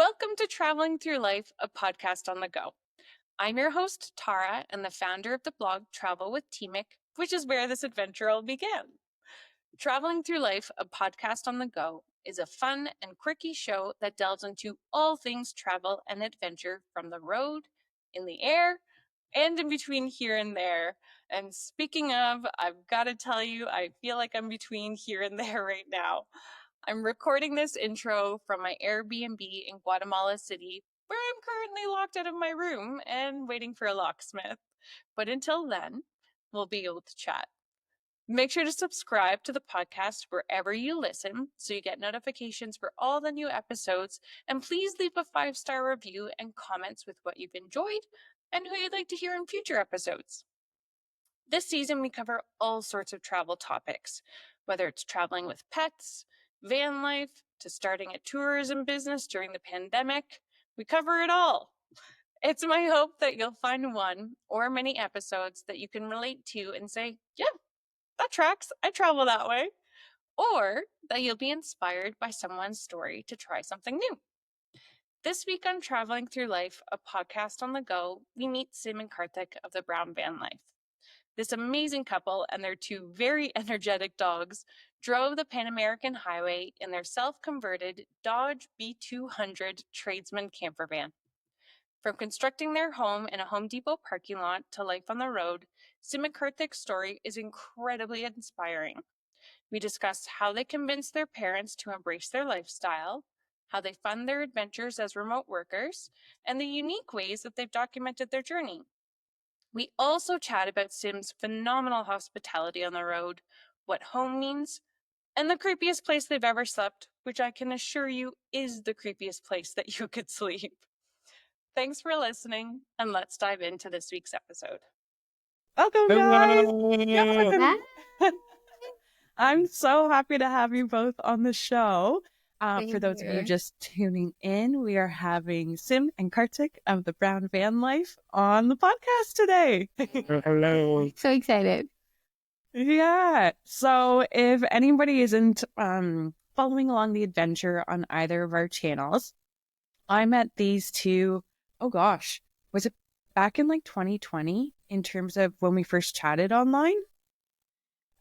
Welcome to Traveling Through Life, a podcast on the go. I'm your host, Tara, and the founder of the blog Travel with TMc, which is where this adventure all began. Traveling Through Life, a podcast on the go, is a fun and quirky show that delves into all things travel and adventure from the road, in the air, and in between here and there. And speaking of, I've got to tell you, I feel like I'm between here and there right now. I'm recording this intro from my Airbnb in Guatemala City, where I'm currently locked out of my room and waiting for a locksmith. But until then, we'll be able to chat. Make sure to subscribe to the podcast wherever you listen so you get notifications for all the new episodes, and please leave a 5-star review and comments with what you've enjoyed and who you'd like to hear in future episodes. This season, we cover all sorts of travel topics, whether it's traveling with pets, van life, to starting a tourism business during the pandemic. We cover it all. It's my hope that you'll find one or many episodes that you can relate to and say, yeah, that tracks. I travel that way. Or that you'll be inspired by someone's story to try something new. This week on Traveling Through Life, a podcast on the go, we meet Sim and Kartik of the Brown Vanlife. This amazing couple and their 2 very energetic dogs drove the Panamerican Highway in their self-converted Dodge B200 Tradesman campervan. From constructing their home in a Home Depot parking lot to life on the road, Sim and Kartik's story is incredibly inspiring. We discuss how they convinced their parents to embrace their lifestyle, how they fund their adventures as remote workers, and the unique ways that they've documented their journey. We also chat about Sim's phenomenal hospitality on the road, what home means, and the creepiest place they've ever slept, which I can assure you is the creepiest place that you could sleep. Thanks for listening, and let's dive into this week's episode. Welcome, guys. Hello. I'm so happy to have you both on the show. For Same those of you here. just tuning in, we are having Sim and Kartik of the Brown Vanlife on the podcast today. Hello. So excited. Yeah. So if anybody isn't following along the adventure on either of our channels, I met these two, oh gosh, was it back in like 2020 in terms of when we first chatted online?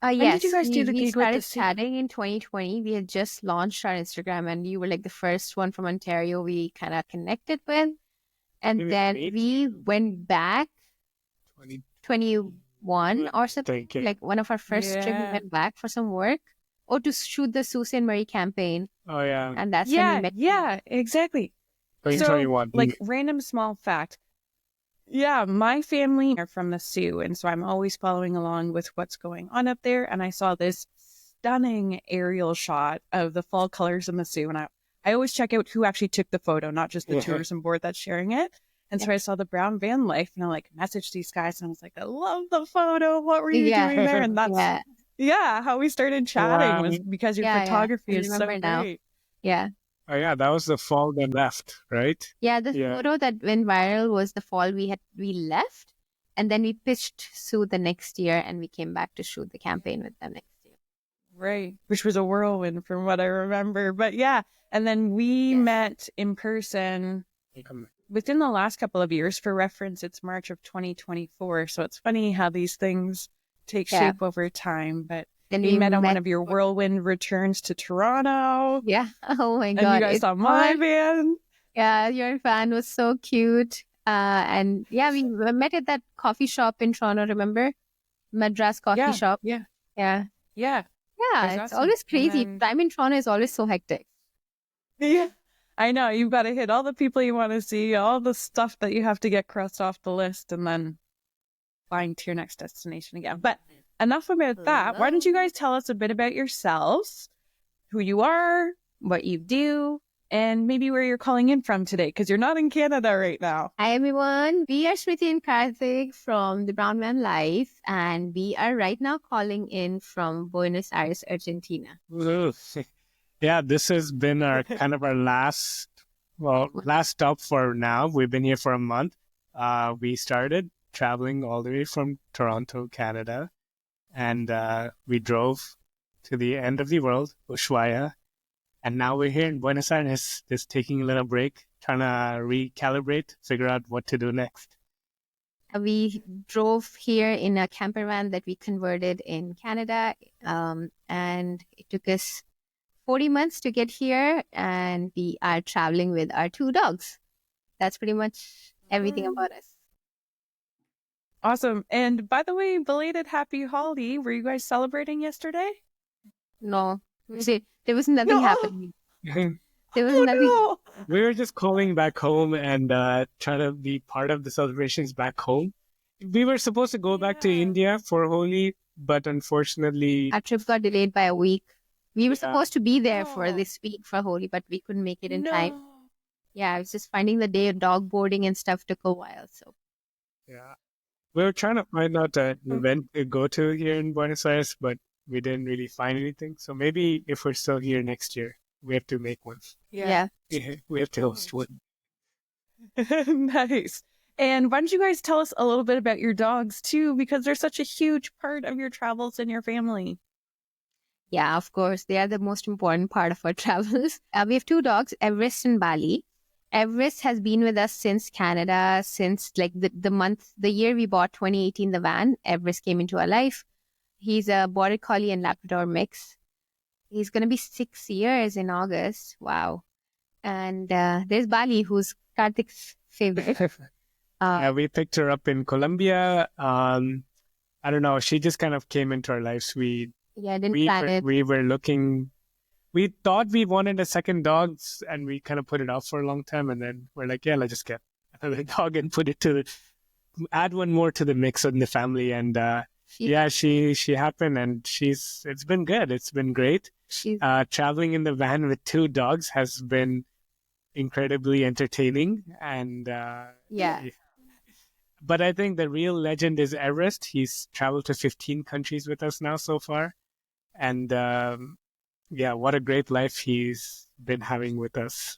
Yes, did you guys do the we gig with started the Sim? chatting in 2020. We had just launched our Instagram, and you were like the first one from Ontario we kind of connected with. And Maybe then late we went back 21 or something. Thank you. Like one of our first trip, we Yeah. went back for some work or to shoot the Sault Ste. Marie campaign. Oh, yeah. And that's when we Yeah, met. yeah, exactly. 2021. So, like, random small fact. Yeah, my family are from the Sioux, and so I'm always following along with what's going on up there. And I saw this stunning aerial shot of the fall colors in the Sioux, and I always check out who actually took the photo, not just the Yeah. tourism board that's sharing it. And so I saw the Brown Van Life, and I like messaged these guys, and I was like, I love the photo. What were you Yeah. doing there? And that's how we started chatting was because your photography I is so remember now. great. Yeah. Oh, yeah. That was the fall that left, right? Yeah, the Yeah. photo that went viral was the fall we left, and then we pitched Sue the next year, and we came back to shoot the campaign with them next year. Right, which was a whirlwind from what I remember. But yeah, and then we met in person within the last couple of years. For reference, it's March of 2024. So it's funny how these things take shape over time. But Then we met on one of your whirlwind returns to Toronto. Yeah. Oh my And God. you guys saw my van. Yeah, your van was so cute. And yeah, we met at that coffee shop in Toronto, remember? Madras coffee shop. Yeah. Yeah. Yeah. Yeah, it's always crazy. Time in Toronto is always so hectic. Yeah. I know. You've got to hit all the people you want to see, all the stuff that you have to get crossed off the list, and then flying to your next destination again. But enough about that. Why don't you guys tell us a bit about yourselves, who you are, what you do, and maybe where you're calling in from today, because you're not in Canada right now. Hi, everyone. We are Smriti and Kartik from the Brown Man Life, and we are right now calling in from Buenos Aires, Argentina. Yeah, this has been our kind of our last stop for now. We've been here for a month. We started traveling all the way from Toronto, Canada, and we drove to the end of the world, Ushuaia, and now we're here in Buenos Aires, just taking a little break trying to recalibrate, figure out what to do next. We drove here in a campervan that we converted in Canada, and it took us 40 months to get here, and we are traveling with our 2 dogs. That's pretty much everything about us. Awesome. And by the way, belated happy holiday. Were you guys celebrating yesterday? No, there was nothing No. happening. There was Oh, nothing. no. We were just calling back home and trying to be part of the celebrations back home. We were supposed to go back to Yeah. India for Holi, but unfortunately, Our trip got delayed by a week. We were supposed to be there for Oh. this week for Holi, but we couldn't make it in time. No. Yeah, I was just finding the day of dog boarding and stuff took a while. So yeah, we were trying to find out an event to go to here in Buenos Aires, but we didn't really find anything. So maybe if we're still here next year, we have to make one. yeah. We have to host one. Nice. And why don't you guys tell us a little bit about your dogs too? Because they're such a huge part of your travels and your family. Yeah, of course. They are the most important part of our travels. We have 2 dogs, Everest and Bali. Everest has been with us since Canada, since like the year we bought 2018, the van. Everest came into our life. He's a Border Collie and Labrador mix. He's going to be 6 years in August. Wow. And there's Bali, who's Kartik's favorite. Yeah, we picked her up in Colombia. I don't know. She just kind of came into our lives. Yeah, didn't plan it. We were looking. We thought we wanted a second dog, and we kind of put it off for a long time. And then we're like, yeah, let's just get another dog and add one more to the mix in the family. And she happened, and it's been good. It's been great. Traveling in the van with 2 dogs has been incredibly entertaining. And Yeah. But I think the real legend is Everest. He's traveled to 15 countries with us now so far. And what a great life he's been having with us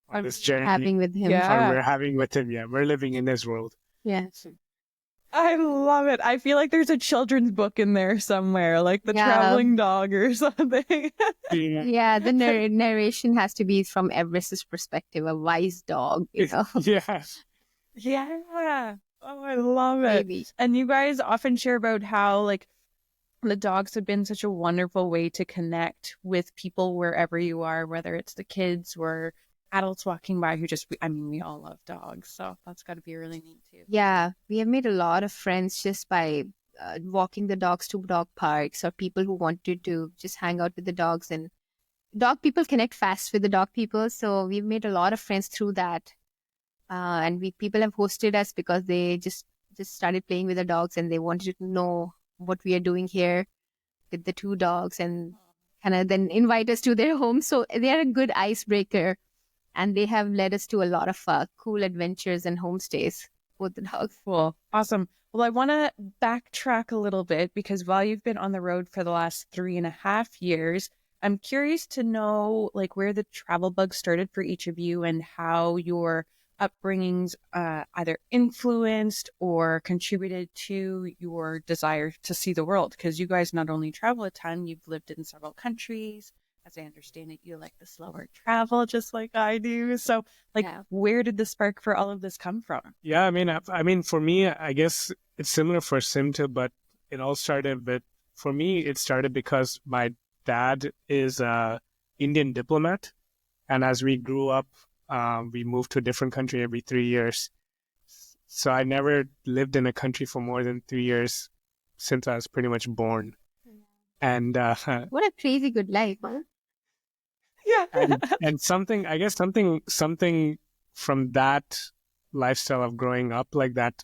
on this journey. Having with him. Yeah. Or we're having with him. Yeah, we're living in his world. Yeah. I love it. I feel like there's a children's book in there somewhere, like the Yeah. traveling dog or something. Yeah, the narration has to be from Everest's perspective, a wise dog, you know. Yeah. Yeah. Oh, I love it. Maybe. And you guys often share about how like the dogs have been such a wonderful way to connect with people wherever you are, whether it's the kids or adults walking by who we all love dogs. So that's got to be really neat too. Yeah, we have made a lot of friends just by walking the dogs to dog parks, or people who wanted to just hang out with the dogs. And dog people connect fast with the dog people. So we've made a lot of friends through that. And people have hosted us because they just started playing with the dogs and they wanted to know what we are doing here with the 2 dogs and kind of then invite us to their home. So they are a good icebreaker, and they have led us to a lot of cool adventures and homestays with the dogs. Cool. Awesome. Well, I want to backtrack a little bit because while you've been on the road for the last 3.5 years, I'm curious to know like where the travel bug started for each of you and how your upbringings either influenced or contributed to your desire to see the world, because you guys not only travel a ton, you've lived in several countries. As I understand it, you like the slower travel just like I do. So like, where did the spark for all of this come from? Yeah, I mean, for me, I guess it's similar for Sim too, but it all started for me, it started because my dad is a Indian diplomat. And as we grew up, we moved to a different country every 3 years. So I never lived in a country for more than 3 years since I was pretty much born. And What a crazy good life, huh? Yeah. and something from that lifestyle of growing up like that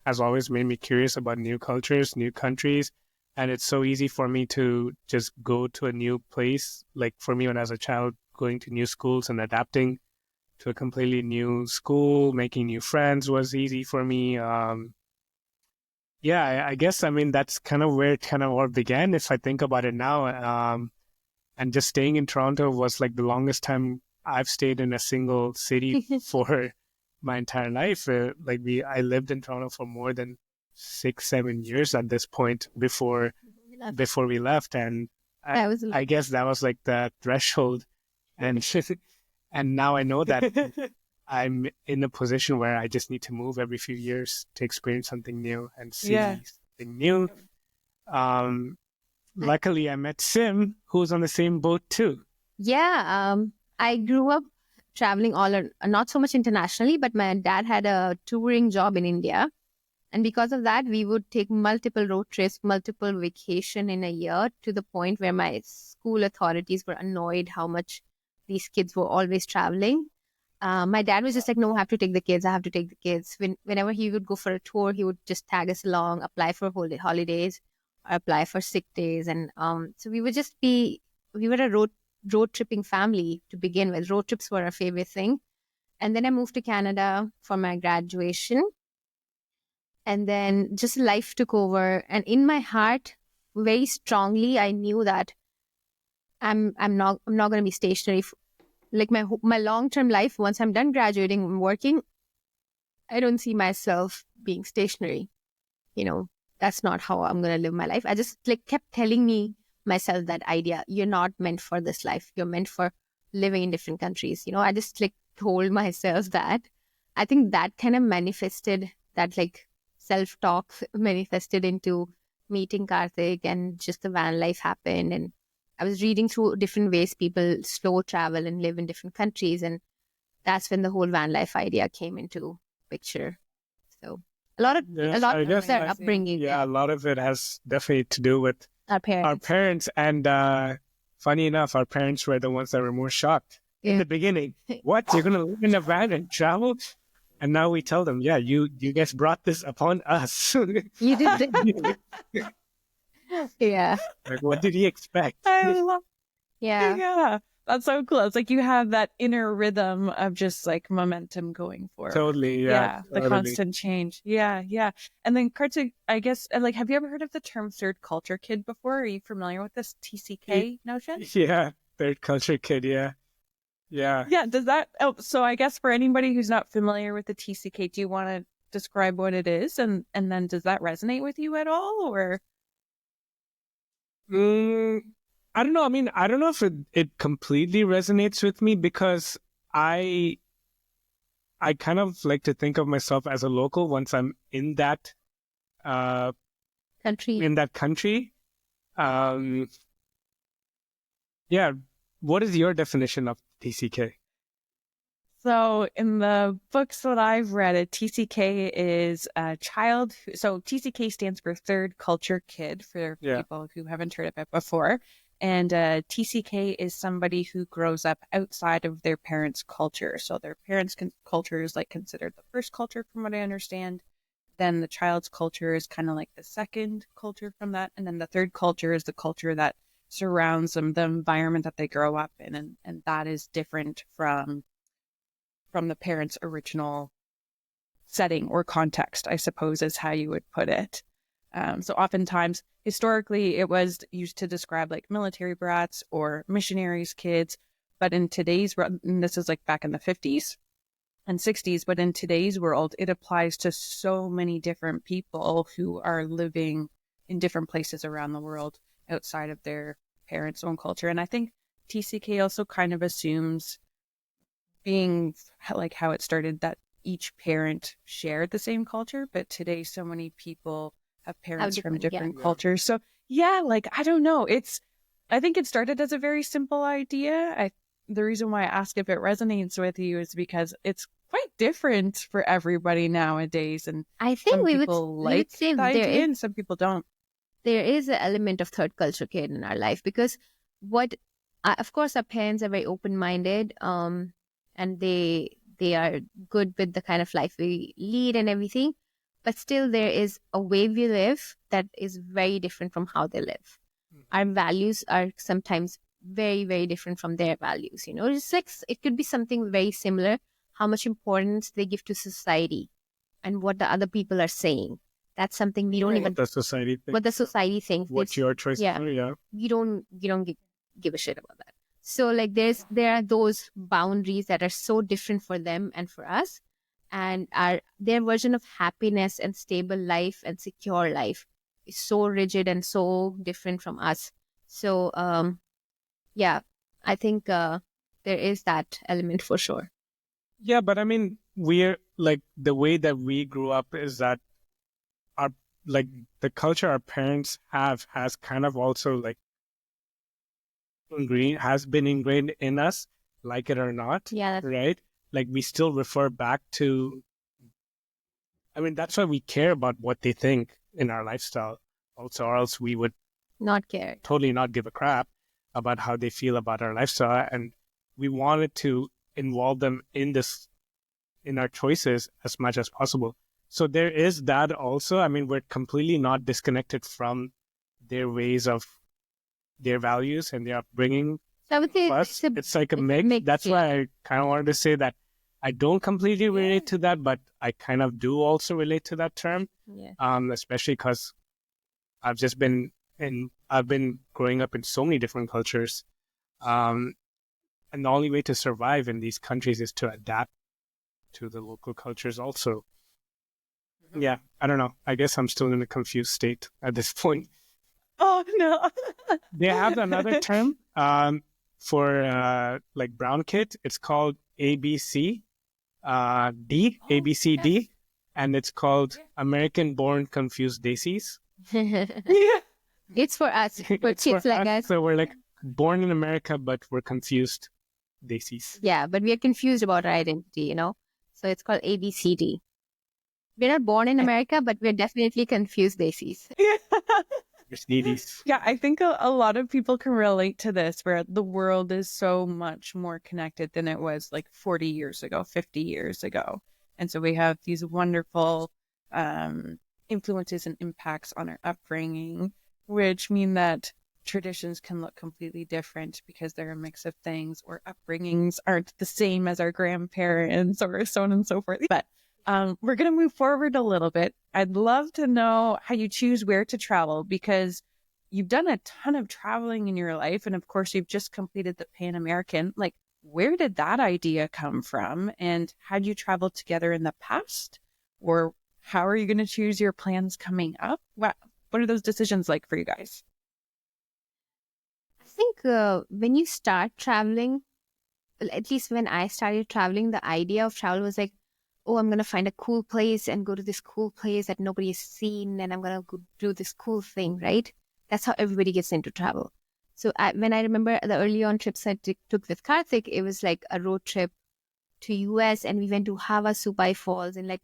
has always made me curious about new cultures, new countries. And it's so easy for me to just go to a new place. Like for me, when I was a child, going to new schools and adapting to a completely new school, making new friends was easy for me. I guess, I mean, that's kind of where it kind of all began, if I think about it now. And just staying in Toronto was like the longest time I've stayed in a single city for my entire life. I lived in Toronto for more than 6-7 years at this point before we left. And I guess that was like the threshold. And And now I know that I'm in a position where I just need to move every few years to experience something new and see something new. Luckily, I met Sim, who's on the same boat too. Yeah, I grew up traveling not so much internationally, but my dad had a touring job in India. And because of that, we would take multiple road trips, multiple vacation in a year, to the point where my school authorities were annoyed how much these kids were always traveling. My dad was just like, no, I have to take the kids. I have to take the kids. Whenever he would go for a tour, he would just tag us along, apply for holidays, or apply for sick days. And so we were a road tripping family to begin with. Road trips were our favorite thing. And then I moved to Canada for my graduation. And then just life took over. And in my heart, very strongly, I knew that I'm not going to be stationary. Like my long-term life, once I'm done graduating and working, I don't see myself being stationary. That's not how I'm going to live my life. I just kept telling myself that idea. You're not meant for this life. You're meant for living in different countries. I just told myself that. I think that kind of manifested, that self-talk manifested into meeting Kartik, and just the van life happened. And I was reading through different ways people slow travel and live in different countries. And that's when the whole van life idea came into picture. So a lot of their upbringing. Yeah, a lot of it has definitely to do with our parents. And funny enough, our parents were the ones that were more shocked in the beginning. What? You're going to live in a van and travel? And now we tell them, yeah, you guys brought this upon us. You did. Yeah. What did he expect? I love. Yeah. Yeah. That's so cool. It's like you have that inner rhythm of just momentum going forward. Totally. Yeah. The constant change. Yeah. Yeah. And then Kartik, I guess, have you ever heard of the term third culture kid before? Are you familiar with this TCK notion? Yeah. Third culture kid. Yeah. Yeah. Yeah. Does that, so I guess for anybody who's not familiar with the TCK, do you want to describe what it is? And then does that resonate with you at all, or? I don't know. I mean, I don't know if it completely resonates with me, because I kind of like to think of myself as a local once I'm in that country. Yeah. What is your definition of TCK? So in the books that I've read, a TCK is a child. So TCK stands for Third Culture Kid, for people who haven't heard of it before. And TCK is somebody who grows up outside of their parents' culture. So their parents' culture is considered the first culture, from what I understand. Then the child's culture is kind of like the second culture from that. And then the third culture is the culture that surrounds them, the environment that they grow up in. And that is different from the parents' original setting or context, I suppose, is how you would put it. So oftentimes, historically, it was used to describe military brats or missionaries' kids. But in today's, and this is back in the 50s and 60s, but in today's world, it applies to so many different people who are living in different places around the world outside of their parents' own culture. And I think TCK also kind of assumes, being how it started, that each parent shared the same culture, but today so many people have parents from different cultures. So I don't know. I think it started as a very simple idea. The reason why I ask if it resonates with you is because it's quite different for everybody nowadays. And I think we would say the idea, and some people don't. There is an element of third culture kid in our life, because of course, our parents are very open-minded, and they are good with the kind of life we lead and everything. But still, there is a way we live that is very different from how they live. Our values are sometimes very, very different from their values. It's it could be something very similar, how much importance they give to society and what the other people are saying. That's something we don't even... What the society thinks. What's your choice? Yeah. You don't give a shit about that. So there are those boundaries that are so different for them and for us, and their version of happiness and stable life and secure life is so rigid and so different from us. So I think there is that element for sure. Yeah, but I mean, we're like the way that we grew up is that our like the culture our parents have has kind of also like been ingrained in us, like it or not. Yeah, Right? Like we still refer back to. I mean, that's why we care about what they think in our lifestyle, also, or else we would not care. totally not give a crap about how they feel about our lifestyle, and we wanted to involve them in our choices as much as possible. So there is that also. I mean, we're completely not disconnected from their ways of their values and their upbringing. So I would say Plus, it's like a mix. That's why I kind of wanted to say that I don't completely relate to that, but I kind of do also relate to that term. Yeah. Especially because I've been growing up in so many different cultures. And the only way to survive in these countries is to adapt to the local cultures also. Yeah, I don't know. I guess I'm still in a confused state at this point. Oh, no. They have another term for like brown kid. It's called ABCD, ABCD, and it's called American Born Confused Daisies. It's for us, for It's kids for like us. us. So we're like born in America, but we're confused daisies. Yeah, but we are confused about our identity, you know? So it's called ABCD. We're not born in America, but we're definitely confused daisies. Mercedes. Yeah, I think a lot of people can relate to this, where the world is so much more connected than it was like 40 years ago, 50 years ago. And so we have these wonderful influences and impacts on our upbringing, which mean that traditions can look completely different because they're a mix of things, or upbringings aren't the same as our grandparents, or so on and so forth. But we're going to move forward a little bit. I'd love to know how you choose where to travel, because you've done a ton of traveling in your life. And of course, you've just completed the Pan American. Like, where did that idea come from? And had you traveled together in the past? Or how are you going to choose your plans coming up? What are those decisions like for you guys? I think when you start traveling, well, at least when I started traveling, the idea of travel was like, oh, I'm going to find a cool place and go to this cool place that nobody has seen, and I'm going to go do this cool thing, right? That's how everybody gets into travel. So when I remember the early on trips I took with Kartik, it was like a road trip to US, and we went to Havasupai Falls, and like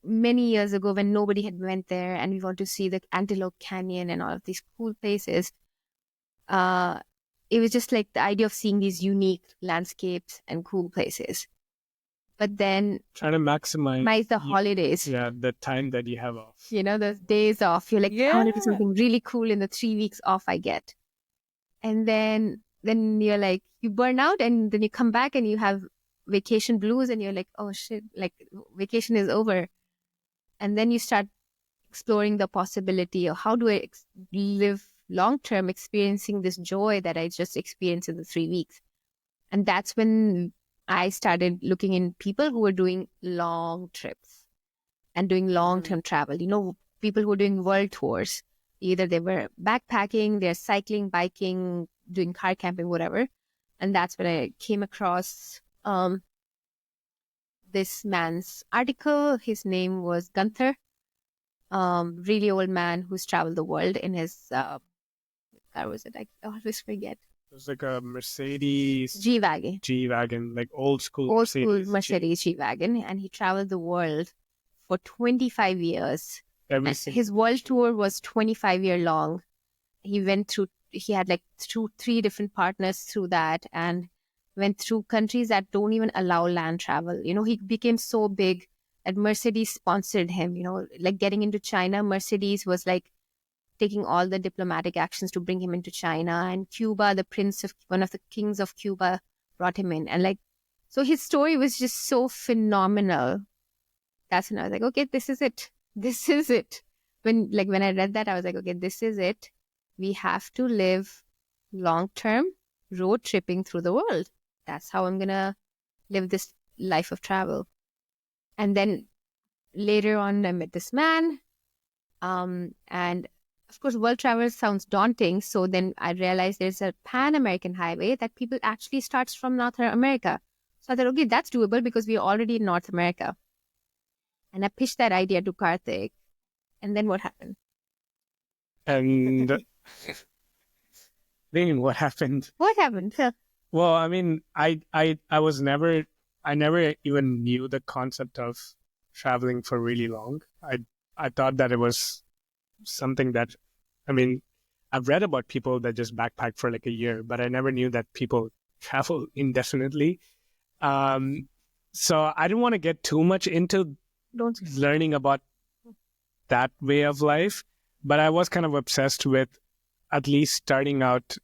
many years ago when nobody had went there, and we want to see the Antelope Canyon and all of these cool places. It was just like the idea of seeing these unique landscapes and cool places. But then trying to maximize the holidays. Yeah, the time that you have off. You know, the days off. You're like, I want to do Yeah. something really cool in the 3 weeks off I get. And then you're like, you burn out, and then you come back and you have vacation blues, and you're like, oh shit, like vacation is over. And then you start exploring the possibility of how do I live long-term experiencing this joy that I just experienced in the 3 weeks. And that's when I started looking in people who were doing long trips and doing long-term travel. You know, people who are doing world tours. Either they were backpacking, they're cycling, biking, doing car camping, whatever. And that's when I came across this man's article. His name was Gunther. Really old man who's traveled the world in his, car was it? I always forget. It was like a Mercedes G-Wagon, like old school Mercedes G-Wagon. And he traveled the world for 25 years. His world tour was 25 year long. He had like three different partners through that, and went through countries that don't even allow land travel. You know, he became so big that Mercedes sponsored him. You know, like getting into China, Mercedes was like taking all the diplomatic actions to bring him into China. And Cuba, one of the kings of Cuba brought him in. And like, so his story was just so phenomenal. That's when I was like, okay, this is it. This is it. When I read that, I was like, okay, this is it. We have to live long-term road tripping through the world. That's how I'm going to live this life of travel. And then later on, I met this man. And of course, world travel sounds daunting. So then I realized there's a Pan-American Highway that people actually starts from North America. So I thought, okay, that's doable because we're already in North America. And I pitched that idea to Kartik. And then what happened? And then what happened? What happened? Well, I mean, I never even knew the concept of traveling for really long. I thought that it was something that, I mean, I've read about people that just backpack for like a year, but I never knew that people travel indefinitely. So I didn't want to get too much into learning about that way of life, but I was kind of obsessed with at least starting out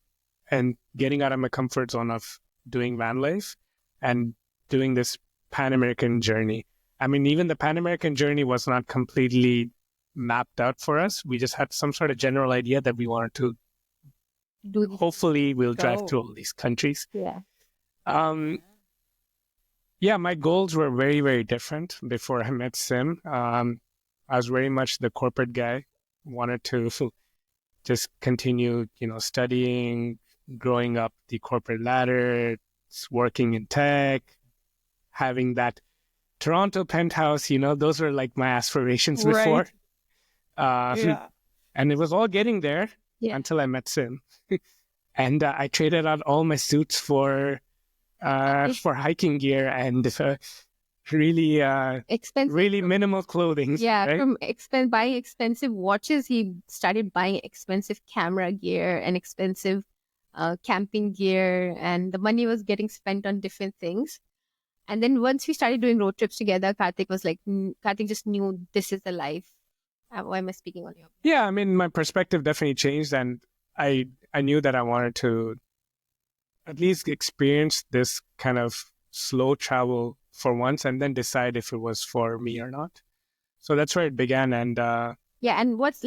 and getting out of my comfort zone of doing van life and doing this Pan-American journey. I mean, even the Pan-American journey was not completely mapped out for us. We just had some sort of general idea that we wanted to hopefully we'll drive to all these countries. Yeah. Yeah, my goals were very, very different before I met Sim. I was very much the corporate guy, wanted to just continue, studying, growing up the corporate ladder, working in tech, having that Toronto penthouse, those were like my aspirations before. And it was all getting there until I met Sim. And I traded out all my suits for hiking gear and really expensive, really minimal clothing. Yeah, right? from buying expensive watches, he started buying expensive camera gear and expensive camping gear, and the money was getting spent on different things. And then once we started doing road trips together, Kartik was like, Kartik just knew this is the life. Why am I speaking on your? Yeah, I mean, my perspective definitely changed, and I knew that I wanted to at least experience this kind of slow travel for once and then decide if it was for me or not. So that's where it began. And and what's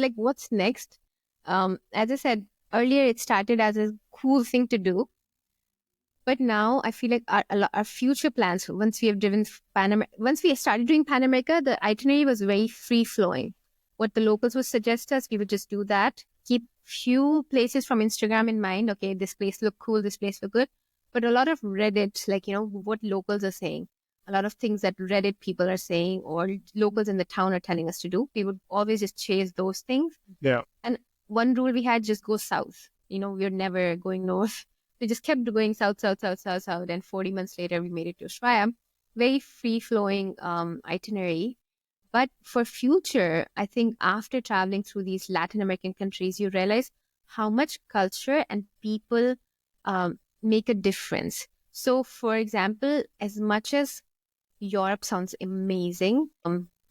next? As I said earlier, it started as a cool thing to do. But now I feel like our future plans, once we have driven once we started doing Pan America, the itinerary was very free flowing. What the locals would suggest us, we would just do that. Keep few places from Instagram in mind. Okay, this place look cool, this place look good. But a lot of Reddit, like, what locals are saying, a lot of things that Reddit people are saying or locals in the town are telling us to do, we would always just chase those things. Yeah. And one rule we had, just go south. We're never going north. We just kept going south. And 40 months later, we made it to Australia. Very free-flowing itinerary. But for future, I think after traveling through these Latin American countries, you realize how much culture and people make a difference. So, for example, as much as Europe sounds amazing,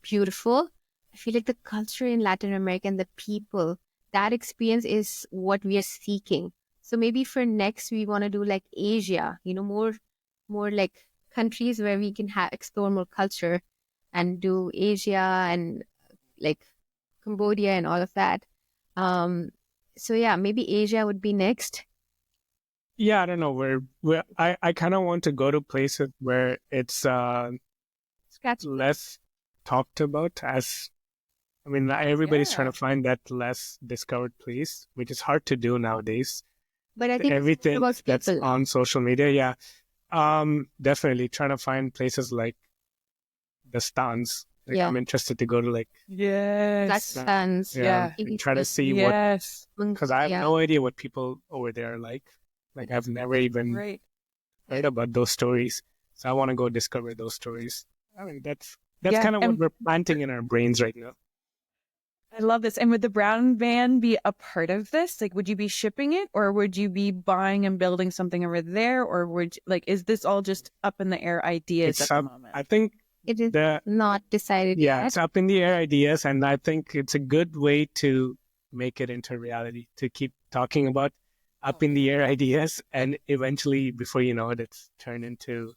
beautiful, I feel like the culture in Latin America and the people, that experience is what we are seeking. So maybe for next, we want to do like Asia, more like countries where we can explore more culture and do Asia and like Cambodia and all of that. So yeah, maybe Asia would be next. Yeah, I don't know where I kind of want to go to places where it's less talked about as. I mean, everybody's trying to find that less discovered place, which is hard to do nowadays. But I think everything that's on social media, definitely trying to find places like the stands. Like, I'm interested to go to like stands. And try to see what, because I have no idea what people over there are like. Like I've never even heard about those stories, so I want to go discover those stories. I mean, that's kind of what we're planting in our brains right now. I love this. And would the brown van be a part of this? Like, would you be shipping it, or would you be buying and building something over there, or is this all just up in the air ideas at the moment? I think it is not decided yet. It's up in the air ideas, and I think it's a good way to make it into reality, to keep talking about up in the air ideas, and eventually, before you know it, it's turned into,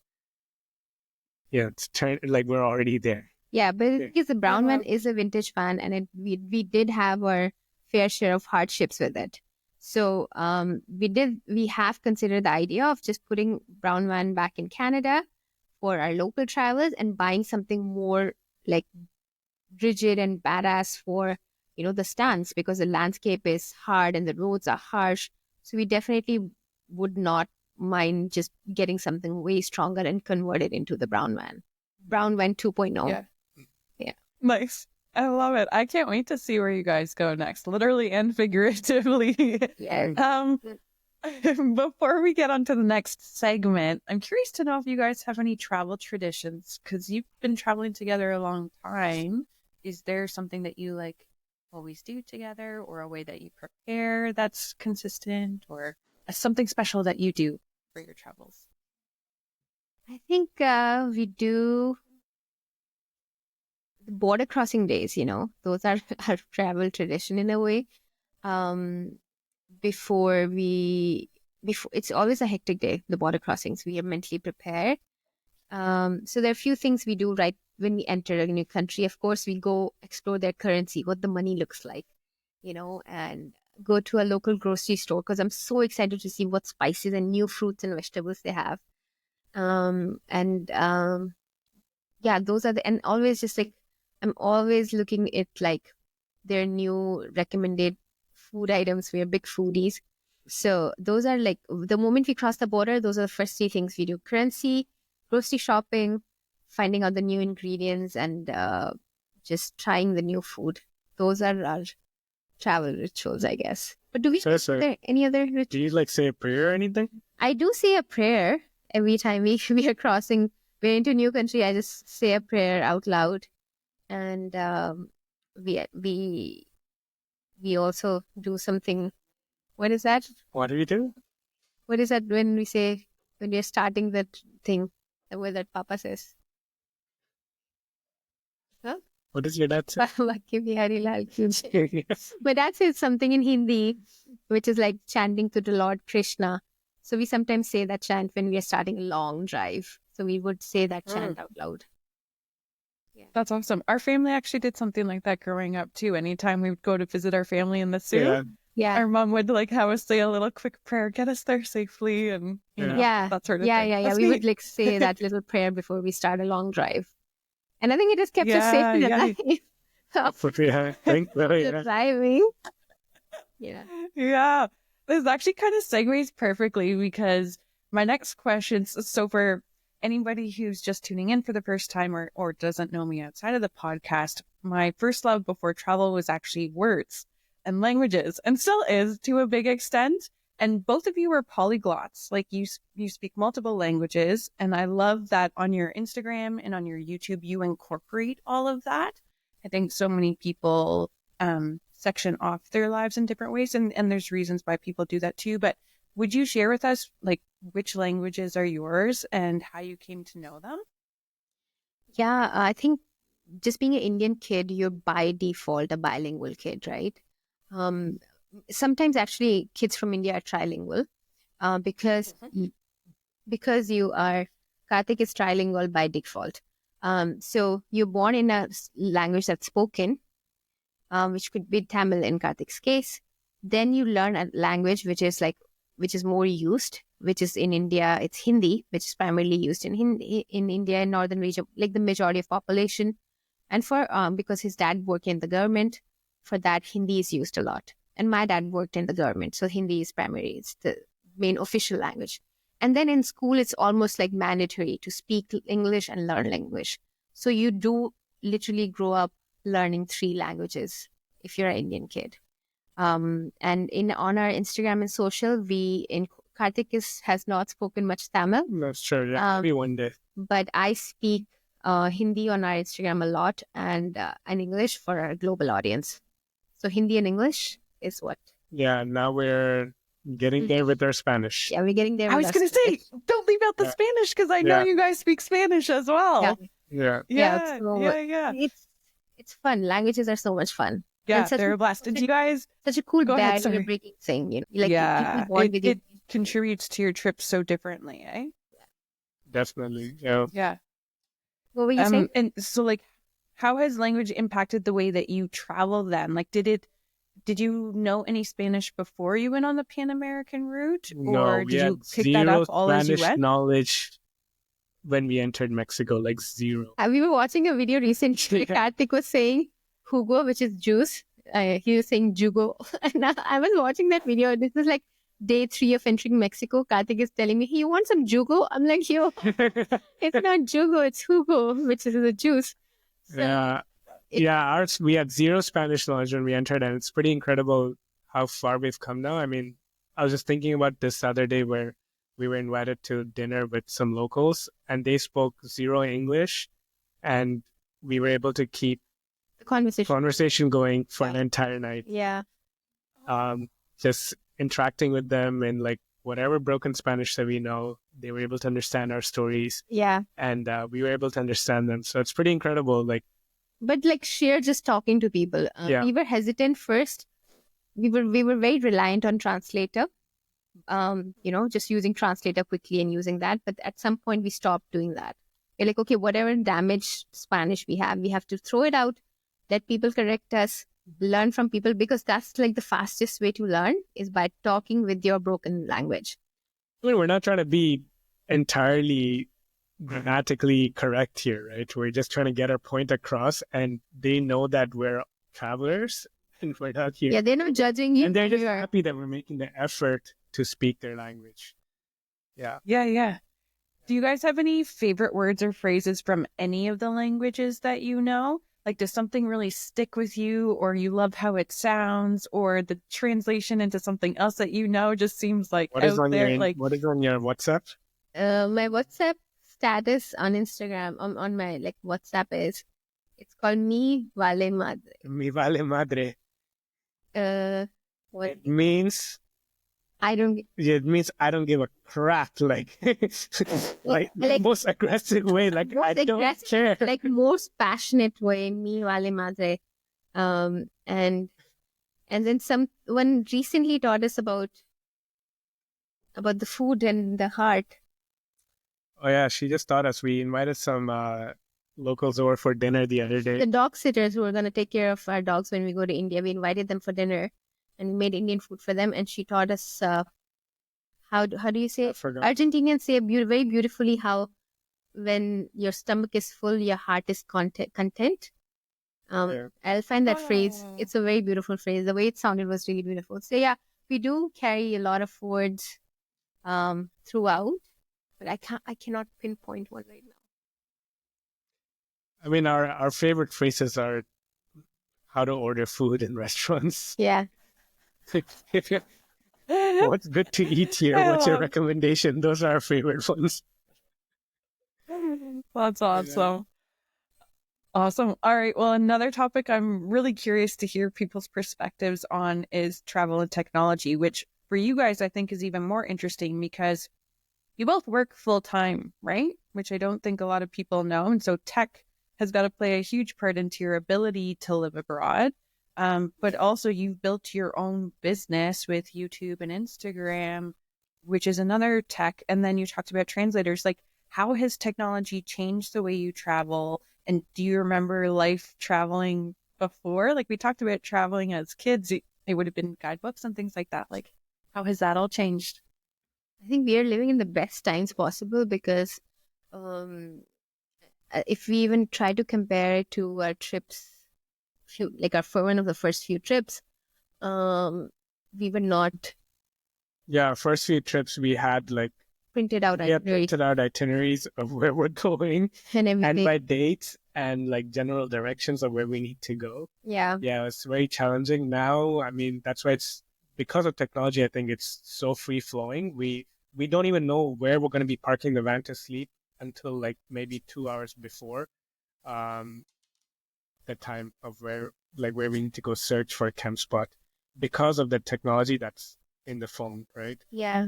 like we're already there. Yeah, but because the brown van is a vintage van, and we did have our fair share of hardships with it. So we have considered the idea of just putting brown van back in Canada for our local travels and buying something more like rigid and badass for the stance, because the landscape is hard and the roads are harsh. So we definitely would not mind just getting something way stronger and convert it into the brown van. Brown van 2.0. Yeah. Yeah. Nice. I love it. I can't wait to see where you guys go next, literally and figuratively. Yeah. Before we get on to the next segment, I'm curious to know if you guys have any travel traditions, because you've been traveling together a long time. Is there something that you like always do together, or a way that you prepare that's consistent, or something special that you do for your travels? I think we do the border crossing days, those are our travel tradition in a way. Before it's always a hectic day, the border crossings. We are mentally prepared. So there are a few things we do right when we enter a new country. Of course, we go explore their currency, what the money looks like, and go to a local grocery store, because I'm so excited to see what spices and new fruits and vegetables they have. Yeah, those are and always just like, I'm always looking at like their new recommended food items. We are big foodies. So those are like, the moment we cross the border, those are the first three things we do: currency, grocery shopping, finding out the new ingredients, and just trying the new food. Those are our travel rituals, I guess. But is there any other rituals? Do you like say a prayer or anything? I do say a prayer every time we are crossing. We're into a new country. I just say a prayer out loud, and we also do something. What is that? What do you do? What is that when we're starting that thing? The way that Papa says. Huh? What does your dad say? My dad says something in Hindi, which is like chanting to the Lord Krishna. So we sometimes say that chant when we are starting a long drive. So we would say that chant out loud. Yeah. That's awesome. Our family actually did something like that growing up too. Anytime we would go to visit our family in the Sioux, our mom would like have us say a little quick prayer, get us there safely, and that sort of thing. Yeah. We would like say that little prayer before we start a long drive. And I think it has kept us safe in the driving. Yeah. This actually kind of segues perfectly, because my next question, so for anybody who's just tuning in for the first time or doesn't know me outside of the podcast, my first love before travel was actually words and languages, and still is to a big extent. And both of you are polyglots. Like you speak multiple languages. And I love that on your Instagram and on your YouTube, you incorporate all of that. I think so many people section off their lives in different ways. And there's reasons why people do that too. But would you share with us like which languages are yours and how you came to know them? Yeah, I think just being an Indian kid, you're by default a bilingual kid, right? Sometimes actually kids from India are trilingual because Kartik is trilingual by default. So you're born in a language that's spoken, which could be Tamil in Kartik's case. Then you learn a language which is more used, which is in India, it's Hindi, which is primarily used in India in northern region, like the majority of population. And for because his dad worked in the government, for that Hindi is used a lot. And my dad worked in the government, so Hindi is primary. It's the main official language. And then in school, it's almost like mandatory to speak English and learn English. So you do literally grow up learning 3 languages if you're an Indian kid. And on our Instagram and social, Kartik has not spoken much Tamil. That's true. Yeah, maybe one day. But I speak Hindi on our Instagram a lot, and English for our global audience. So Hindi and English is what. Yeah, now we're getting there with our Spanish. Yeah, we're getting there. I was going to say, don't leave out the Spanish, because I know you guys speak Spanish as well. Yeah. It's fun. Languages are so much fun. Yeah, they're a blast. Did you guys... Such a cool barrier breaking thing. It contributes to your trip so differently, eh? Definitely, yeah. What were you saying? And so, like, how has language impacted the way that you travel then? Like, did you know any Spanish before you went on the Pan-American route? Or did you pick that up all as you went? Spanish knowledge when we entered Mexico, like 0. We were watching a video recently. Kartik was saying jugo, which is juice, he was saying jugo. And I was watching that video. This is like day 3 of entering Mexico. Kartik is telling me, hey, you want some jugo? I'm like, yo, it's not jugo, it's jugo, which is the juice. So Yeah. We had zero Spanish knowledge when we entered, and it's pretty incredible how far we've come now. I mean, I was just thinking about this other day where we were invited to dinner with some locals, and they spoke zero English, and we were able to keep the conversation going for an entire night. Yeah. Just interacting with them in like whatever broken Spanish that we know, they were able to understand our stories. Yeah. And we were able to understand them. So it's pretty incredible. Like, but like sheer just talking to people. We were hesitant first. We were very reliant on translator. Just using translator quickly and using that. But at some point we stopped doing that. We're like, okay, whatever damaged Spanish we have to throw it out, let people correct us, learn from people, because that's like the fastest way to learn is by talking with your broken language. I mean, we're not trying to be entirely grammatically correct here, right? We're just trying to get our point across, and they know that we're travelers and we're not here. Yeah, they're not judging you. And they're just happy that we're making the effort to speak their language. Yeah. Yeah. Do you guys have any favorite words or phrases from any of the languages that you know? Like, does something really stick with you, or you love how it sounds, or the translation into something else that you know just seems like What is on your WhatsApp? My WhatsApp status on Instagram on my like WhatsApp it's called Mi Vale Madre. Mi Vale Madre. What it means? It means I don't give a crap. Like the most aggressive way. Like I don't care. Like most passionate way. Mi Vale Madre. And then someone recently taught us about the food and the heart. Oh yeah, she just taught us. We invited some locals over for dinner the other day. The dog sitters who are going to take care of our dogs when we go to India. We invited them for dinner. And we made Indian food for them, and she taught us how do you say it? Argentinians say very beautifully how when your stomach is full, your heart is content. I'll find that phrase. It's a very beautiful phrase. The way it sounded was really beautiful. So yeah, we do carry a lot of words throughout, but I cannot pinpoint one right now. I mean, our favorite phrases are how to order food in restaurants. Yeah. What's good to eat here? What's your recommendation? Those are our favorite ones. That's awesome. Awesome. All right. Well, another topic I'm really curious to hear people's perspectives on is travel and technology, which for you guys, I think is even more interesting because you both work full time, right? Which I don't think a lot of people know. And so tech has got to play a huge part into your ability to live abroad. But also you've built your own business with YouTube and Instagram, which is another tech. And then you talked about translators. Like, how has technology changed the way you travel? And do you remember life traveling before? Like, we talked about traveling as kids. It would have been guidebooks and things like that. Like, how has that all changed? I think we are living in the best times possible because if we even try to compare it to our trips, like for one of the first few trips, we were not. Yeah, our first few trips we had like printed out itineraries of where we're going and by dates and like general directions of where we need to go. Yeah, it's very challenging now. I mean, that's why it's because of technology. I think it's so free flowing. We don't even know where we're going to be parking the van to sleep until like maybe 2 hours before. The time of where we need to go search for a camp spot because of the technology that's in the phone, right? Yeah.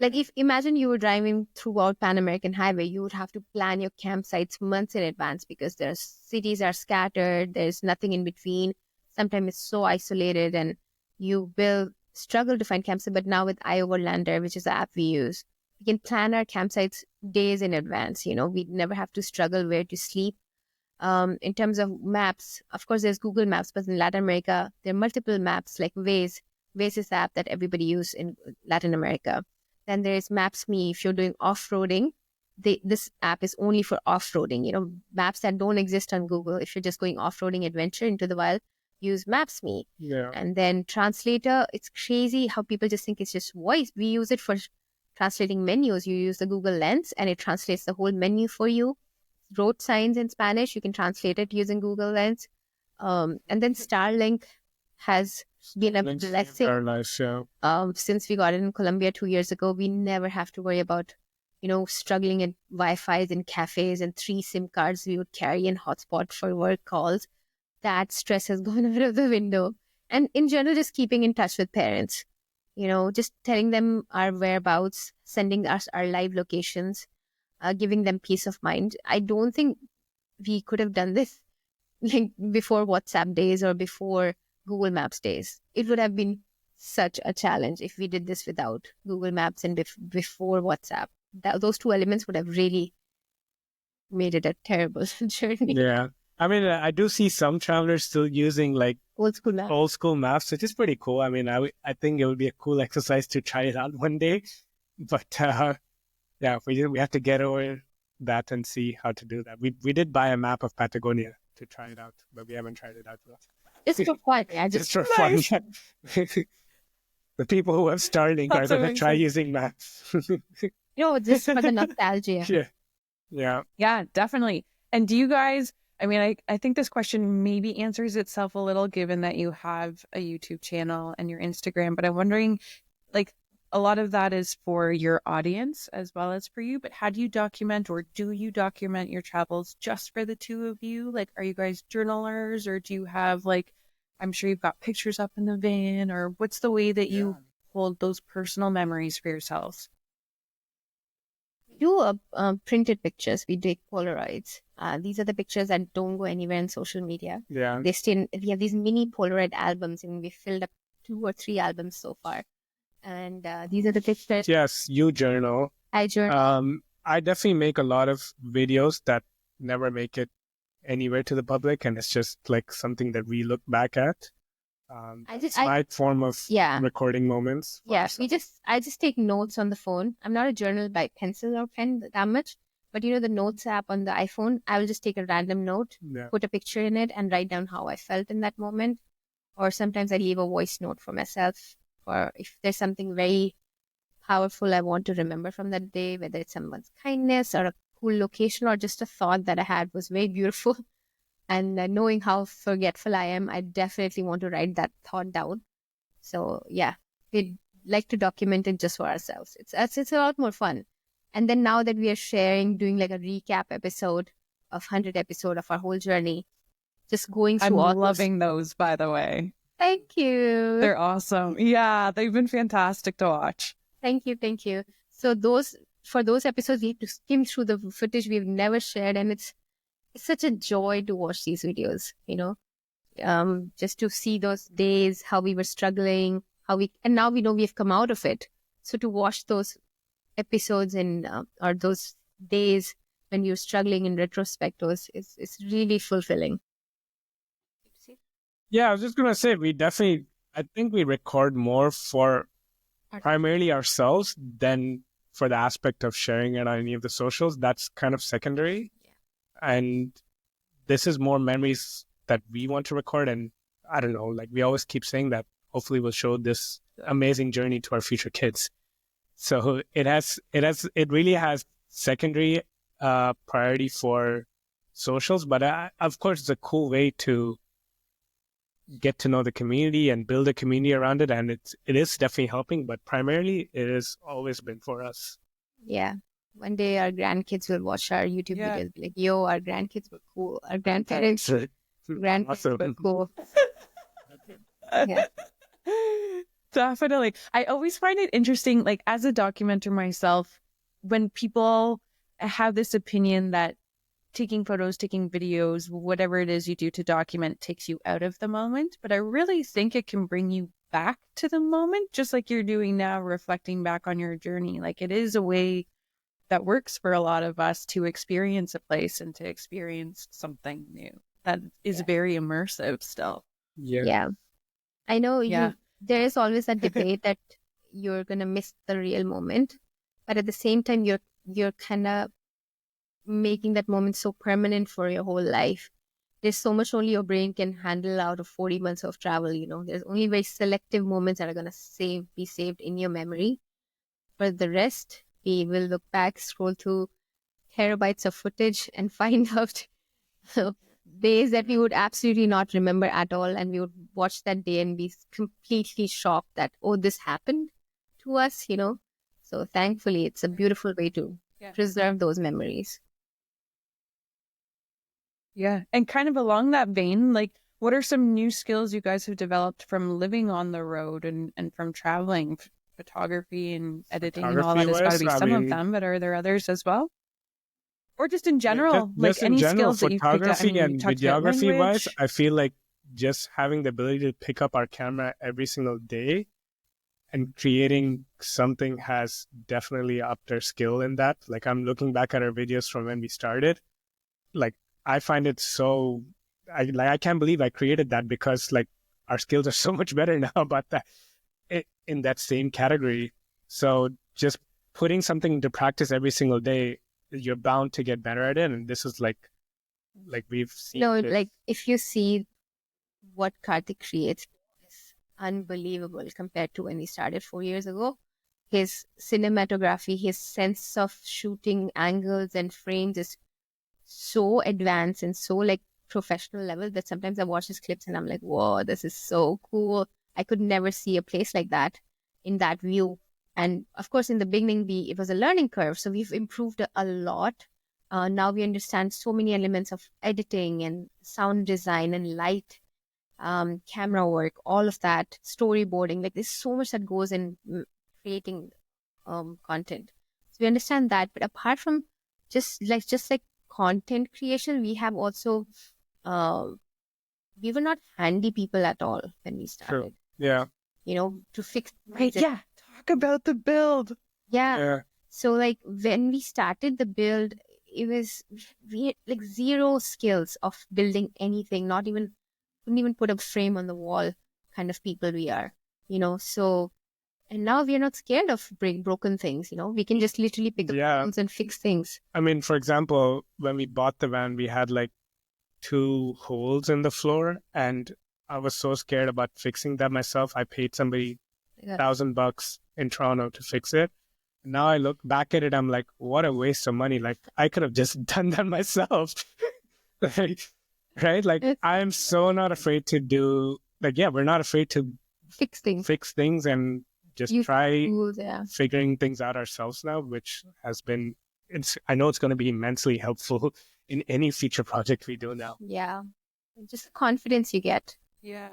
Like imagine you were driving throughout Panamerican Highway, you would have to plan your campsites months in advance because there's cities are scattered, there's nothing in between. Sometimes it's so isolated and you will struggle to find campsites. But now with iOverlander, which is the app we use, we can plan our campsites days in advance. We never have to struggle where to sleep. In terms of maps, of course, there's Google Maps, but in Latin America, there are multiple maps like Waze. Waze is the app that everybody uses in Latin America. Then there's Maps.me. If you're doing off-roading, this app is only for off-roading. Maps that don't exist on Google. If you're just going off-roading adventure into the wild, use Maps.me. Yeah. And then translator, it's crazy how people just think it's just voice. We use it for translating menus. You use the Google Lens and it translates the whole menu for you. Road signs in Spanish, you can translate it using Google Lens. And then Starlink has been a Links saved blessing. our lives, yeah. Since we got it in Colombia 2 years ago, we never have to worry about, struggling at Wi-Fi's in cafes and 3 SIM cards we would carry in hotspot for work calls. That stress has gone out of the window. And in general, just keeping in touch with parents, just telling them our whereabouts, sending us our live locations, giving them peace of mind. I don't think we could have done this like before WhatsApp days or before Google Maps days. It would have been such a challenge if we did this without Google Maps and before WhatsApp. Those two elements would have really made it a terrible journey. Yeah. I mean, I do see some travelers still using like Old school maps. which is pretty cool. I mean, I think it would be a cool exercise to try it out one day. But yeah, we have to get over that and see how to do that. We did buy a map of Patagonia to try it out, but we haven't tried it out yet. Just for fun. Yeah, Just for fun. The people who have Starlink are That's going to amazing. try using maps. just for the nostalgia. Yeah. Yeah. Yeah, definitely. And do you guys, I mean, I think this question maybe answers itself a little given that you have a YouTube channel and your Instagram, but I'm wondering, like, a lot of that is for your audience as well as for you, but how do you document or do you document your travels just for the two of you? Like, are you guys journalers or do you have, like, I'm sure you've got pictures up in the van, or what's the way that you hold those personal memories for yourselves? We do printed pictures. We take Polaroids. These are the pictures that don't go anywhere on social media. Yeah. We have these mini Polaroid albums, and we filled up 2 or 3 albums so far. And these are the pictures. Yes, you journal. I journal. I definitely make a lot of videos that never make it anywhere to the public, and it's just like something that we look back at. It's my form of recording moments. Yeah, I just take notes on the phone. I'm not a journal by pencil or pen that much, but the notes app on the iPhone, I will just take a random note, put a picture in it, and write down how I felt in that moment. Or sometimes I leave a voice note for myself, or if there's something very powerful I want to remember from that day, whether it's someone's kindness or a cool location or just a thought that I had was very beautiful. And knowing how forgetful I am, I definitely want to write that thought down. So yeah, we'd like to document it just for ourselves. It's a lot more fun. And then now that we are doing like a recap episode of 100 episode of our whole journey, just going through I'm loving those, by the way. Thank you. They're awesome. Yeah, they've been fantastic to watch. Thank you. So for those episodes, we have to skim through the footage we've never shared, and it's such a joy to watch these videos, just to see those days, how we were struggling, and now we know we've come out of it. So to watch those episodes or those days when you're struggling in retrospect, it's really fulfilling. Yeah, I was just going to say, I think we record more for primarily ourselves than for the aspect of sharing it on any of the socials. That's kind of secondary. And this is more memories that we want to record. And I don't know, like we always keep saying that hopefully we'll show this amazing journey to our future kids. So it really has secondary priority for socials, but of course it's a cool way to get to know the community and build a community around it. And it is definitely helping, but primarily it has always been for us. Yeah. One day our grandkids will watch our YouTube videos, be like, yo, our grandkids were cool. Our grandparents were cool. Yeah. Definitely. I always find it interesting, like as a documenter myself, when people have this opinion that taking photos, taking videos, whatever it is you do to document takes you out of the moment. But I really think it can bring you back to the moment, just like you're doing now, reflecting back on your journey. Like it is a way that works for a lot of us to experience a place and to experience something new that is very immersive still. Yeah. I know there is always that debate that you're going to miss the real moment, but at the same time, you're kind of making that moment so permanent for your whole life. there's so much only your brain can handle out of 40 months of travel. There's only very selective moments that are going to be saved in your memory. For the rest, we will look back, scroll through terabytes of footage and find out days that we would absolutely not remember at all. And we would watch that day and be completely shocked that, oh, this happened to us. So thankfully, it's a beautiful way to preserve those memories. Yeah. And kind of along that vein, like, what are some new skills you guys have developed from living on the road and from traveling? Photography and editing and all that has got to be some of them, but are there others as well? Or just in general, just any in general, skills that you've picked up? photography and videography wise, language. I feel like just having the ability to pick up our camera every single day and creating something has definitely upped our skill in that. Like, I'm looking back at our videos from when we started. Like, I find it so, I can't believe I created that, because like our skills are so much better now about that in that same category. So just putting something into practice every single day, you're bound to get better at it. And this is like we've seen. Like if you see what Kartik creates, is unbelievable compared to when he started 4 years ago. His cinematography, his sense of shooting angles and frames is so advanced and so like professional level that sometimes I watch his clips and I'm like, whoa, this is so cool. I could never see a place like that in that view. And of course, in the beginning, it was a learning curve. So we've improved a lot. Now we understand so many elements of editing and sound design and light, camera work, all of that, storyboarding. Like, there's so much that goes in creating content. So we understand that. But apart from just like content creation, we have also we were not handy people at all when we started. True. Yeah. To fix Right. Yeah. Talk about the build. Yeah. So like when we started the build, it was like zero skills of building anything. Couldn't even put a frame on the wall kind of people we are. So. And now we are not scared of broken things, We can just literally pick up phones and fix things. I mean, for example, when we bought the van, we had like 2 holes in the floor, and I was so scared about fixing that myself. I paid somebody $1,000 in Toronto to fix it. Now I look back at it, I'm like, what a waste of money. Like, I could have just done that myself. Right? Like, I'm so not afraid to do, we're not afraid to fix things and just try figuring things out ourselves now, which has been, I know it's going to be immensely helpful in any future project we do now. Yeah. Just the confidence you get. Yeah.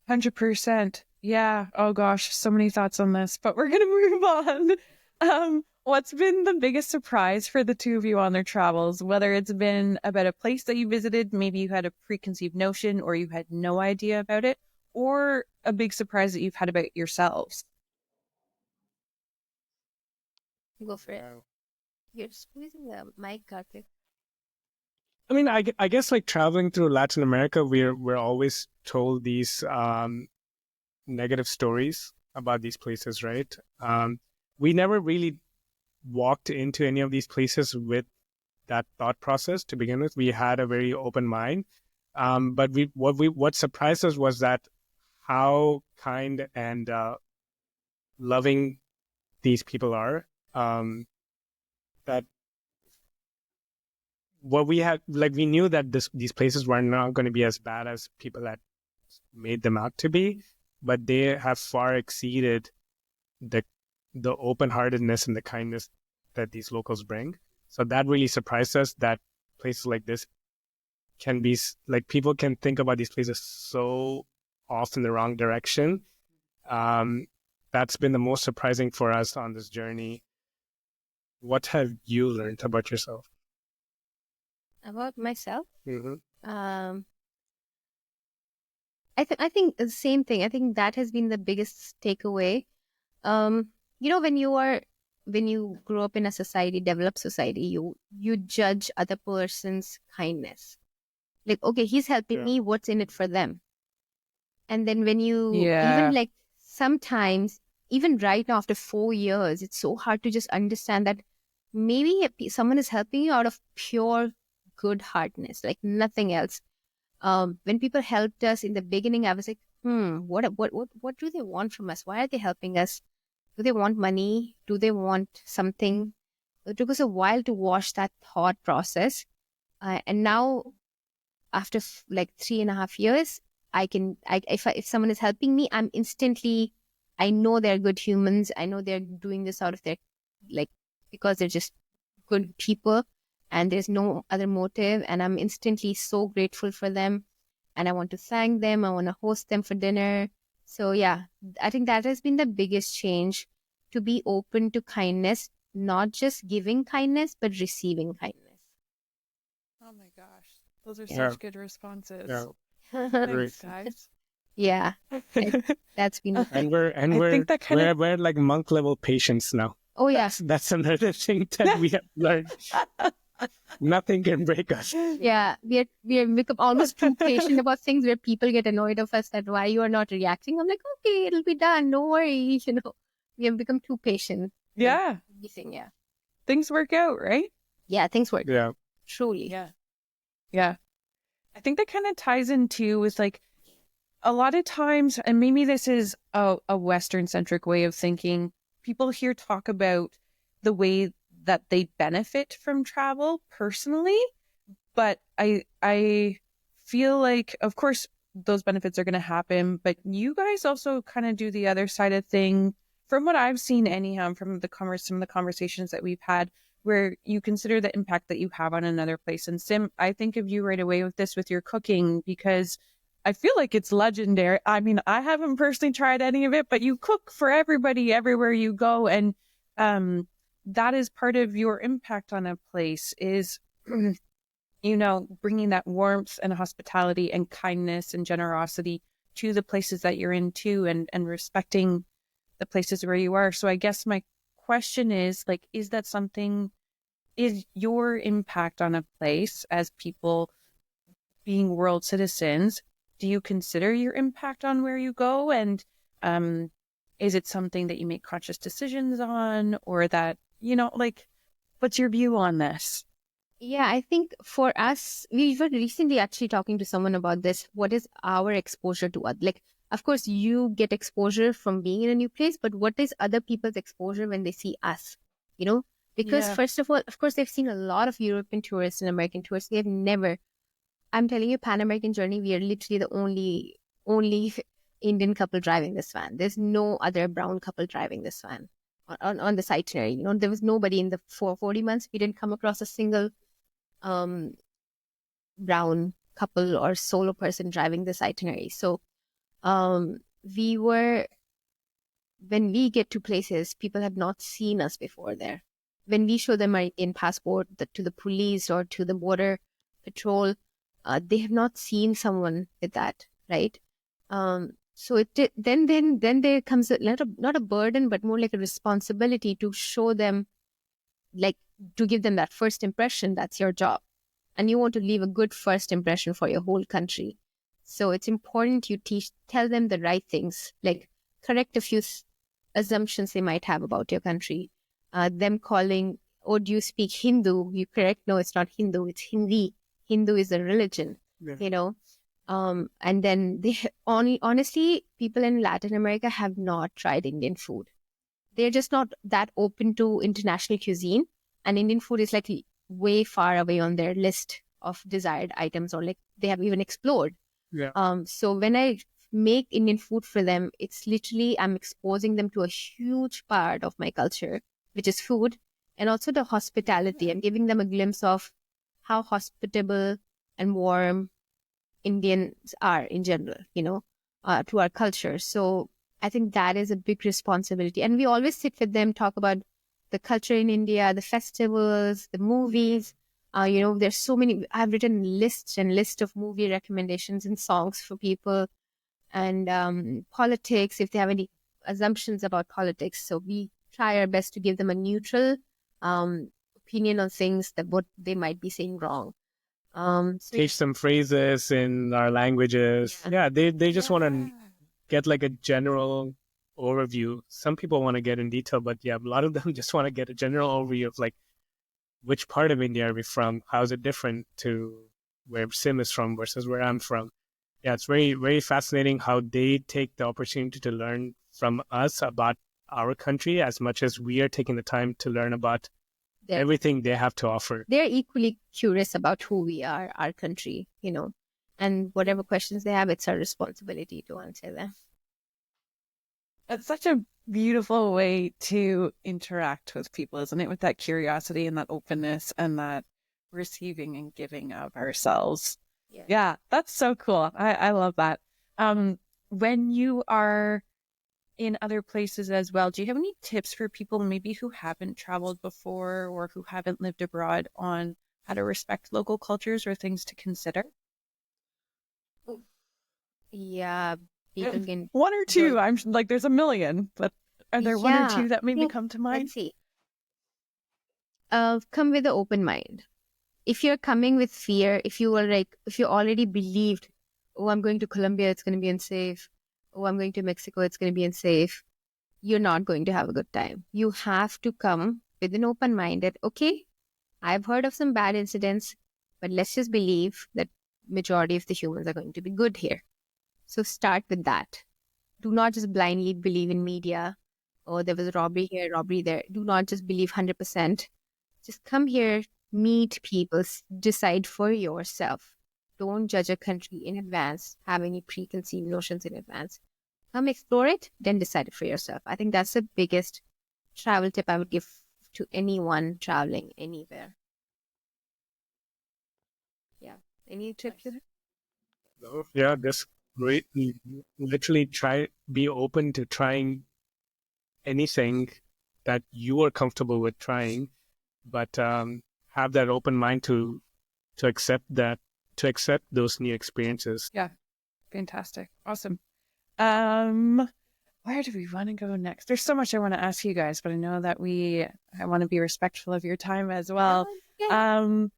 100%. Yeah. Oh gosh, so many thoughts on this, but we're going to move on. What's been the biggest surprise for the two of you on their travels? Whether it's been about a place that you visited, maybe you had a preconceived notion or you had no idea about it, or a big surprise that you've had about yourselves? Go for it. You're squeezing the mic, Kartik. I mean, I guess like traveling through Latin America, we're always told these negative stories about these places, right? We never really walked into any of these places with that thought process to begin with. We had a very open mind, but what surprised us was that how kind and loving these people are. That what we had, like, we knew that these places were not going to be as bad as people had made them out to be, but they have far exceeded the open-heartedness and the kindness that these locals bring. So that really surprised us, that places like this can be, like, people can think about these places so off in the wrong direction. That's been the most surprising for us on this journey. What have you learned about yourself? About myself? Mm-hmm. I think the same thing. I think that has been the biggest takeaway. When you grow up in a society, developed society, you judge other person's kindness. Like, okay, he's helping me, what's in it for them? And then when you even like sometimes, even right now after 4 years, it's so hard to just understand that maybe someone is helping you out of pure good heartedness, like nothing else. When people helped us in the beginning, I was like, what do they want from us? Why are they helping us? Do they want money? Do they want something? It took us a while to wash that thought process. And now, after like 3.5 years, if someone is helping me, I know they're good humans. I know they're doing this out of their, like, because they're just good people and there's no other motive. And I'm instantly so grateful for them. And I want to thank them. I want to host them for dinner. So yeah, I think that has been the biggest change, to be open to kindness, not just giving kindness, but receiving kindness. Oh my gosh. Those are Yeah. such good responses. Yeah. Thanks, guys. Yeah, that's been. And we're I think that kind of we're like monk level patients now. Oh yeah, That's another thing that we have learned. Nothing can break us. yeah. We are become almost too patient about things, where people get annoyed of us that why you are not reacting. I'm like, okay, it'll be done. No worries. We have become too patient. yeah, Everything, yeah. things work out, right? Yeah, things work. Yeah. Truly. Yeah. Yeah. I think that kind of ties into with like a lot of times, and maybe this is a Western centric way of thinking, people here talk about the way that they benefit from travel personally. But I feel like, of course, those benefits are going to happen, but you guys also kind of do the other side of thing. From what I've seen, anyhow, from some of the conversations that we've had, where you consider the impact that you have on another place. And Sim, I think of you right away with this, with your cooking, because I feel like it's legendary. I mean, I haven't personally tried any of it, but you cook for everybody everywhere you go. And that is part of your impact on a place, is, bringing that warmth and hospitality and kindness and generosity to the places that you're in too, and respecting the places where you are. So I guess my question is, like, is your impact on a place as people being world citizens, do you consider your impact on where you go? And is it something that you make conscious decisions on, or that, what's your view on this? Yeah, I think for us, we were recently actually talking to someone about this. What is our exposure to other? Like, of course, you get exposure from being in a new place, but what is other people's exposure when they see us? Because Yeah. first of all, of course, they've seen a lot of European tourists and American tourists. They have never. I'm telling you, Pan American journey, we are literally the only Indian couple driving this van. There's no other brown couple driving this van on this itinerary. There was nobody in the 40 months. We didn't come across a single brown couple or solo person driving this itinerary. So when we get to places, people have not seen us before there. When we show them our Indian passport to the police or to the border patrol, they have not seen someone with that, right? So then there comes not a burden, but more like a responsibility to show them, like, to give them that first impression. That's your job. And you want to leave a good first impression for your whole country. So it's important you tell them the right things, like correct a few assumptions they might have about your country. Them calling, oh, do you speak Hindu? You correct, no, it's not Hindu, it's Hindi. Hindu is a religion, Yeah. And then honestly, people in Latin America have not tried Indian food. They're just not that open to international cuisine. And Indian food is like way far away on their list of desired items, or like they have even explored. Yeah. So when I make Indian food for them, it's literally I'm exposing them to a huge part of my culture, which is food, and also the hospitality, and giving them a glimpse of how hospitable and warm Indians are in general, to our culture. So I think that is a big responsibility. And we always sit with them, talk about the culture in India, the festivals, the movies. There's so many. I've written lists and lists of movie recommendations and songs for people, and politics, if they have any assumptions about politics. So we try our best to give them a neutral opinion on things that what they might be saying wrong. Teach some phrases in our languages. Yeah, they just want to get like a general overview. Some people want to get in detail, but yeah, a lot of them just want to get a general overview of like which part of India are we from? How is it different to where Sim is from versus where I'm from? Yeah, it's very, very fascinating how they take the opportunity to learn from us about our country as much as we are taking the time to learn about They're, everything they have to offer. they're equally curious about who we are, our country, and whatever questions they have, it's our responsibility to answer them. It's such a beautiful way to interact with people, isn't it? With that curiosity and that openness and that receiving and giving of ourselves. Yeah, that's so cool. I love that. When you are in other places as well, do you have any tips for people maybe who haven't traveled before or who haven't lived abroad on how to respect local cultures or things to consider? Yeah, people can. One or two. I'm like, there's a million, but are there one or Yeah, two that maybe yeah, come to mind? Let's see. Come with an open mind. If you're coming with fear, if you already believed, oh, I'm going to Colombia, it's going to be unsafe. Oh, I'm going to Mexico, it's going to be unsafe. You're not going to have a good time. You have to come with an open mind that, okay, I've heard of some bad incidents, but let's just believe that majority of the humans are going to be good here. So start with that. Do not just blindly believe in media. Oh, there was a robbery here, robbery there. Do not just believe 100%. Just come here, meet people, decide for yourself. Don't judge a country in advance, have any preconceived notions in advance. Come explore it, then decide it for yourself. I think that's the biggest travel tip I would give to anyone traveling anywhere. Yeah. Any tips? Yeah, that's great. Literally be open to trying anything that you are comfortable with trying, but have that open mind to accept those new experiences. Yeah, fantastic, awesome. Where do we want to go next? There's so much I want to ask you guys, but I know that I want to be respectful of your time as well. Oh,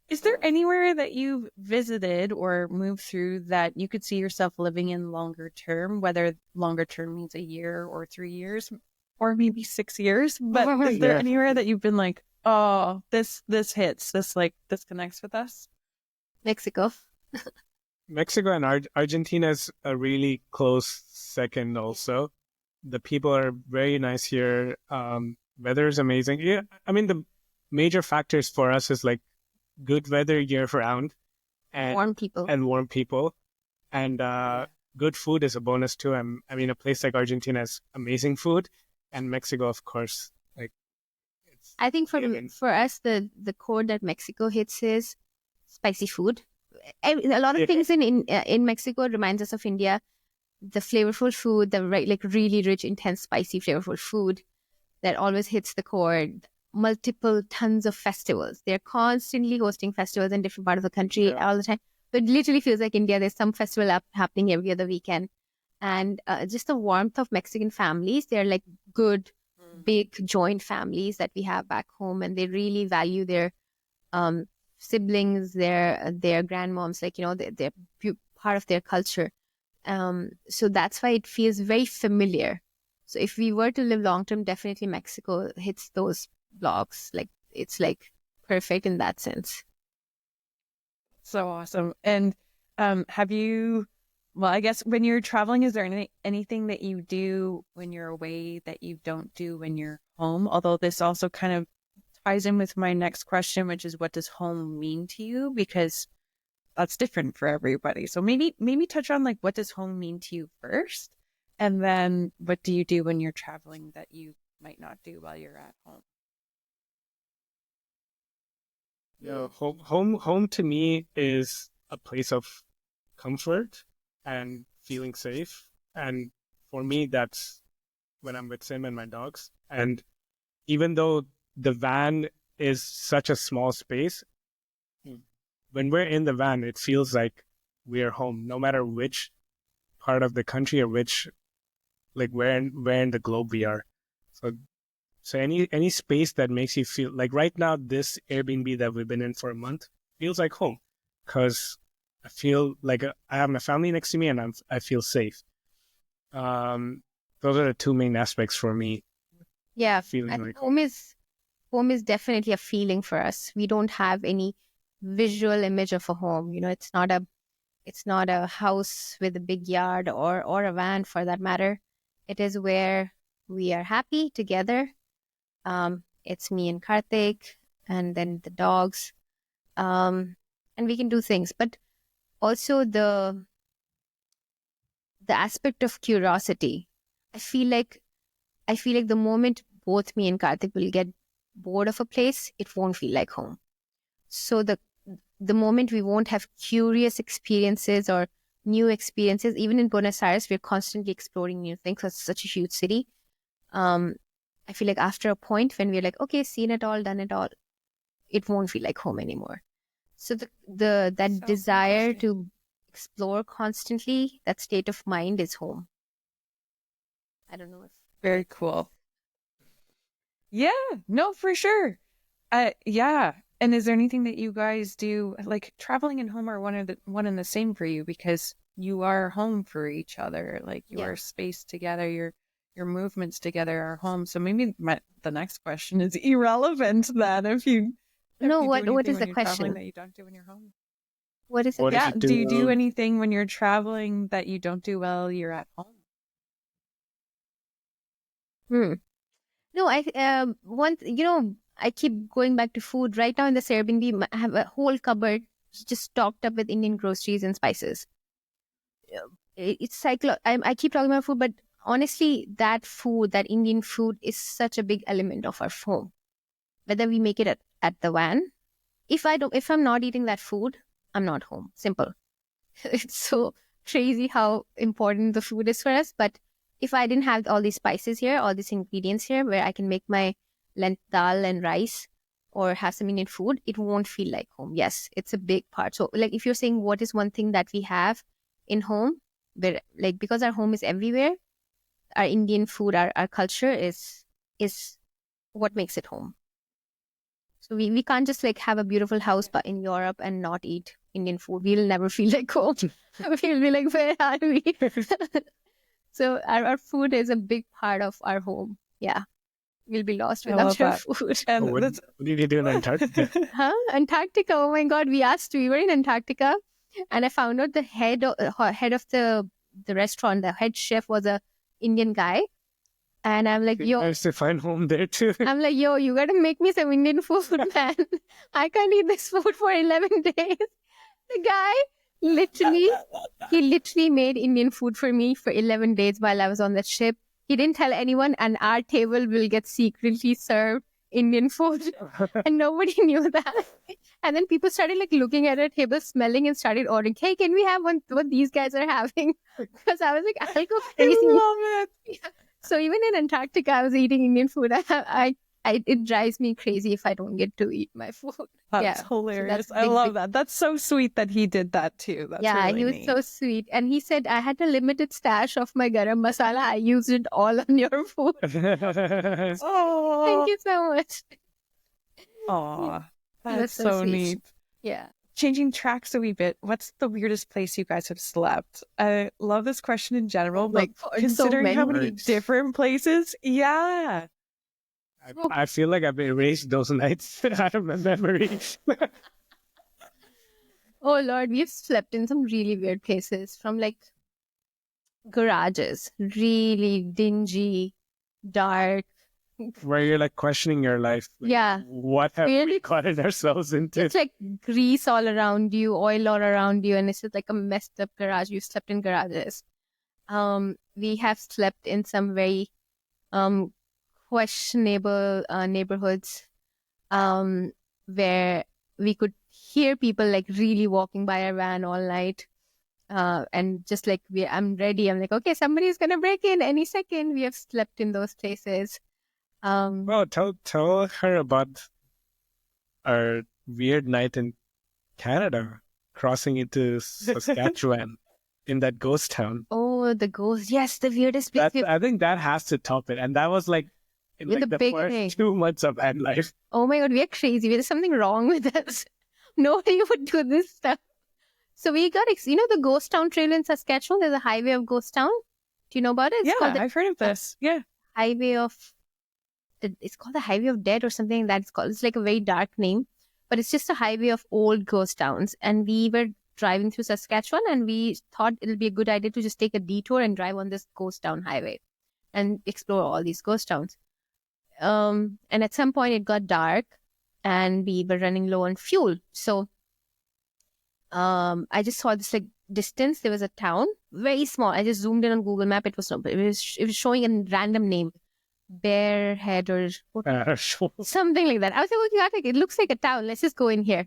is there anywhere that you've visited or moved through that you could see yourself living in longer term, whether longer term means a year or 3 years or maybe 6 years? But is there anywhere that you've been like, oh, this hits, this connects with us? Mexico. Mexico and Argentina is a really close second also. The people are very nice here. Weather is amazing. Yeah, I mean, the major factors for us is like good weather year round and Warm people. And good food is a bonus too. I mean, a place like Argentina has amazing food, and Mexico, of course. Like, I think for us, the core that Mexico hits is spicy food. A lot of things in Mexico reminds us of India. The flavorful food, the really rich, intense, spicy, flavorful food that always hits the core. Multiple tons of festivals. They're constantly hosting festivals in different parts of the country all the time. So it literally feels like India. There's some festival happening every other weekend. And just the warmth of Mexican families. They're like good, big joint families that we have back home. And they really value their siblings, their grandmoms, they're part of their culture. So that's why it feels very familiar. So if we were to live long term, definitely Mexico hits those blocks. Like it's like perfect in that sense. So awesome. And have you, well, I guess when you're traveling, is there anything that you do when you're away that you don't do when you're home? Although this also kind of ties in with my next question, which is what does home mean to you? Because that's different for everybody. So maybe touch on like what does home mean to you first? And then what do you do when you're traveling that you might not do while you're at home? Yeah, home to me is a place of comfort and feeling safe. And for me, that's when I'm with Sim and my dogs. And even though the van is such a small space, when we're in the van, it feels like we're home, no matter which part of the country or where in the globe we are. So any space that makes you feel like right now, this Airbnb that we've been in for a month feels like home because I feel like I have my family next to me and I feel safe. Those are the two main aspects for me. Yeah, feeling and like home is definitely a feeling for us. We don't have any visual image of a home. It's not a house with a big yard or a van for that matter. It is where we are happy together. It's me and Kartik, and then the dogs, and we can do things. But also the aspect of curiosity. I feel like the moment both me and Kartik will get bored of a place, it won't feel like home. So the moment we won't have curious experiences or new experiences, even in Buenos Aires, we're constantly exploring new things. It's such a huge city. I feel like after a point when we're like, okay, seen it all, done it all, it won't feel like home anymore. So that Sounds desire interesting. to explore constantly, that state of mind is home. I don't know if Very cool. Yeah, no, for sure. Yeah. And is there anything that you guys do, like traveling and home are one and the same for you because you are home for each other, like your Yeah. space together, your movements together are home. So maybe the next question is irrelevant then if you No, do what anything is when the you're traveling question? that you don't do when you're home. What is it? what did Yeah, you do you do do? anything when you're traveling that you don't do while you're at home? Hmm. No, I keep going back to food. Right now in this Airbnb, I have a whole cupboard just stocked up with Indian groceries and spices. It's I keep talking about food, but honestly, that Indian food is such a big element of our home. Whether we make it at the van, if I'm not eating that food, I'm not home. Simple. It's so crazy how important the food is for us. But if I didn't have all these spices here, all these ingredients here, where I can make my dal and rice or have some Indian food, it won't feel like home. Yes, it's a big part. So, like, if you're saying what is one thing that we have in home, where like because our home is everywhere, our Indian food, our culture is what makes it home. So we can't just like have a beautiful house but in Europe and not eat Indian food. We'll never feel like home. We'll be like, where are we? So our food is a big part of our home. Yeah. We'll be lost I love without our that. food. And What that's did you do in Antarctica? Huh? Antarctica. Oh my God. We were in Antarctica and I found out the head of the restaurant, the head chef was a Indian guy. And I'm like, You yo, managed to find home there too. I'm like, yo, you gotta make me some Indian food, man. I can't eat this food for 11 days. The guy he literally made Indian food for me for 11 days while I was on that ship. He didn't tell anyone, and our table will get secretly served Indian food. And nobody knew that. And then people started like looking at our table, smelling, and started ordering, hey, can we have what these guys are having? Because I was like, I'll go crazy. I love it. So even in Antarctica, I was eating Indian food. It drives me crazy if I don't get to eat my food. That's Yeah. So hilarious. that's I big, love big. that. That's so sweet that he did that too. That's Yeah, really he was neat. so sweet. And he said, I had a limited stash of my garam masala. I used it all on your food. Oh, Thank you so much. Aw, that's That's so so sweet. neat. Yeah. Changing tracks a wee bit, what's the weirdest place you guys have slept? I love this question in general, Oh my but God, so considering how many many. different places, yeah. I feel like I've erased those nights out of my memory. Oh Lord, we've slept in some really weird places, from like garages, really dingy, dark. Where you're like questioning your life. Like, Yeah. what have we Really? gotten ourselves into? It's like grease all around you, oil all around you, and it's just like a messed up garage. You slept in garages. We have slept in some very questionable neighborhoods, where we could hear people like really walking by our van all night. And just like I'm ready. I'm like, okay, somebody's gonna break in any second. We have slept in those places. Well, tell her about our weird night in Canada, crossing into Saskatchewan in that ghost town. Oh, the ghost. Yes, the weirdest place. I think that has to top it. And that was like in In like the the first beginning. 2 months of Vanlife. Oh my God, we are crazy. There's something wrong with us. Nobody would do this stuff. So we got, the Ghost Town Trail in Saskatchewan. There's a highway of Ghost Town. Do you know about it? It's Yeah, called the I've heard of this. Yeah. Highway of it's called the Highway of Dead or something that's called. It's like a very dark name, but it's just a highway of old ghost towns. And we were driving through Saskatchewan, and we thought it'll be a good idea to just take a detour and drive on this ghost town highway and explore all these ghost towns. And at some point it got dark and we were running low on fuel. So I just saw this like distance. There was a town, very small. I just zoomed in on Google Map. It was showing a random name, Bearhead or something like that. I was like, okay, it looks like a town. Let's just go in here.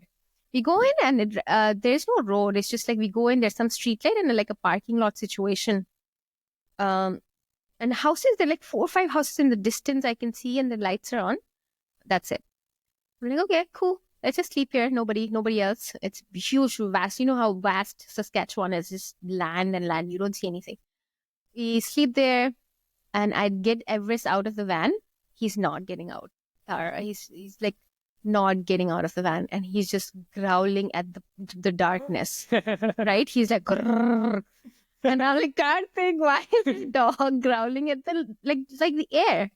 We go in and there's no road. It's just like we go in, there's some street light and like a parking lot situation. And houses, there are like 4 or 5 houses in the distance I can see, and the lights are on. That's it. I'm like, okay, cool. Let's just sleep here. Nobody else. It's huge, vast. You know how vast Saskatchewan is, just land and land. You don't see anything. We sleep there, and I get Everest out of the van. He's not getting out. He's like not getting out of the van, and he's just growling at the darkness. Right? He's like, grrr. And I'm like, Kartik, why is this dog growling at it's like the air?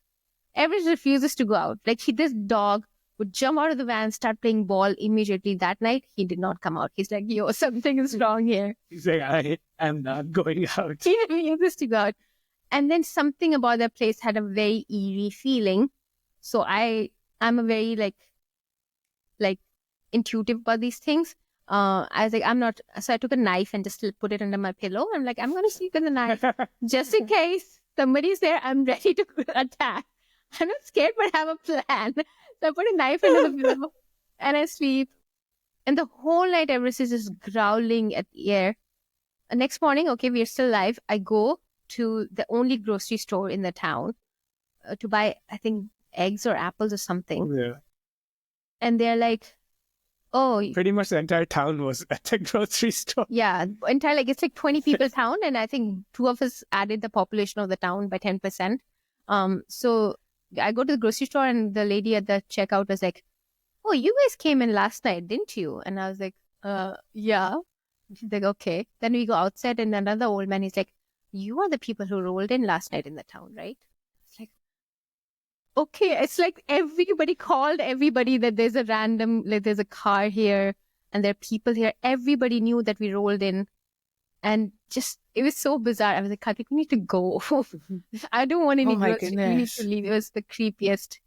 Everest refuses to go out. Like this dog would jump out of the van, start playing ball immediately. That night, he did not come out. He's like, yo, something is wrong here. He's like, I am not going out. He refuses to go out. And then something about that place had a very eerie feeling. So I'm a very like intuitive about these things. I was like, I'm not. So I took a knife and just put it under my pillow. I'm like, I'm going to sleep with a knife just in case somebody's there. I'm ready to attack. I'm not scared, but I have a plan. So I put a knife under the pillow and I sleep. And the whole night, Everest is just growling at the air. The next morning, okay, we're still alive. I go to the only grocery store in the town to buy, I think, eggs or apples or something. Yeah. And they're like, oh, pretty much the entire town was at the grocery store. Yeah, it's like 20 people town, and I think 2 of us added the population of the town by 10%. So I go to the grocery store, and the lady at the checkout was like, oh, you guys came in last night, didn't you? And I was like, yeah. She's like, okay. Then we go outside, and another old man is like, you are the people who rolled in last night in the town, right? It's like, okay. It's like everybody called everybody that there's a random, like there's a car here and there are people here. Everybody knew that we rolled in, and just, it was so bizarre. I was like, Kartik, we need to go. I don't want any groceries. We need to leave. It was the creepiest.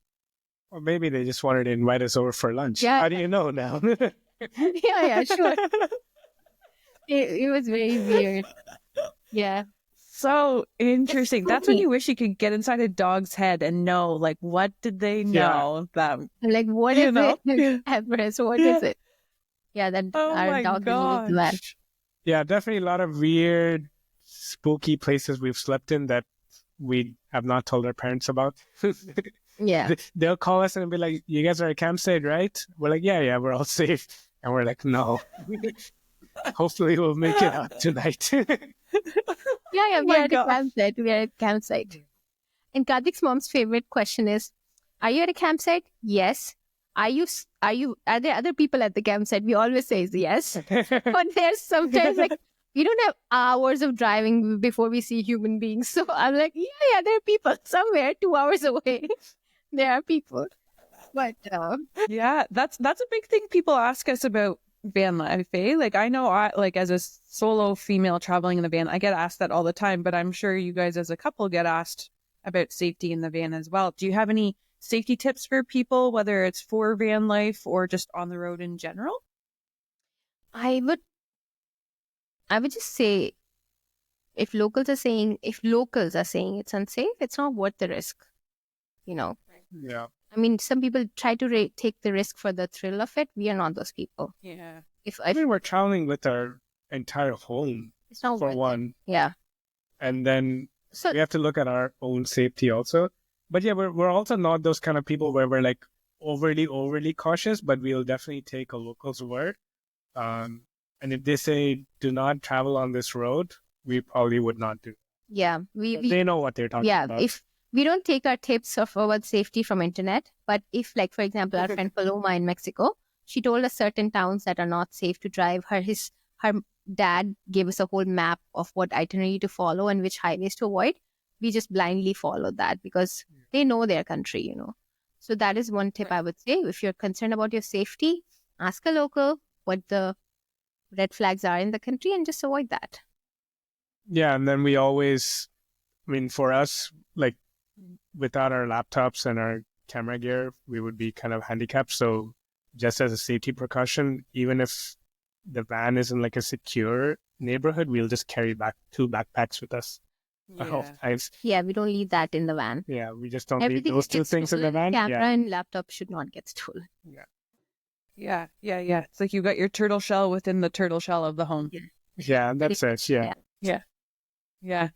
Or maybe they just wanted to invite us over for lunch. Yeah. How do you know now? yeah, sure. It was very weird. Yeah. So interesting. That's when you wish you could get inside a dog's head and know, like, what did they know that? Like, what is it? Everest, what is it? Yeah, that our dog is mad. Yeah, definitely a lot of weird, spooky places we've slept in that we have not told our parents about. Yeah. They'll call us and be like, you guys are at a campsite, right? We're like, yeah, we're all safe. And we're like, no. Hopefully we'll make it out tonight. Yeah, we are at a campsite. We are at a campsite. And Kartik's mom's favorite question is, are you at a campsite? Yes. Are there other people at the campsite? We always say yes. But there's sometimes like, we don't have hours of driving before we see human beings. So I'm like, yeah, there are people somewhere 2 hours away. There are people. But yeah, that's a big thing people ask us about van life, eh? Like, I know as a solo female traveling in the van, I get asked that all the time, but I'm sure you guys as a couple get asked about safety in the van as well. Do you have any safety tips for people, whether it's for van life or just on the road in general? I would just say, if locals are saying it's unsafe, it's not worth the risk, you know. Yeah. I mean, some people try to take the risk for the thrill of it. We are not those people. Yeah. I mean, we're traveling with our entire home, it's not for one. Yeah. And then So we have to look at our own safety also. But yeah, we're also not those kind of people where we're like overly cautious, but we'll definitely take a local's word. And if they say, do not travel on this road, we probably would not do. yeah, They know what they're talking about. Yeah, if we don't take our tips of about safety from internet, but if, like, for example, our friend Paloma in Mexico, she told us certain towns that are not safe to drive. Her dad gave us a whole map of what itinerary to follow and which highways to avoid. We just blindly followed that because they know their country, you know. So that is one tip I would say. If you're concerned about your safety, ask a local what the red flags are in the country and just avoid that. Yeah, and then we always, I mean, for us, like without our laptops and our camera gear, we would be kind of handicapped. So just as a safety precaution, even if the van isn't like a secure neighborhood, we'll just carry back 2 backpacks with us at all times. Yeah, we don't leave that in the van. Yeah, we just don't leave Everything those that 2 gets things in the stolen, van. camera Yeah, and laptop should not get stolen. Yeah. It's like you got your turtle shell within the turtle shell of the home. yeah, that's it. Yeah. Yeah.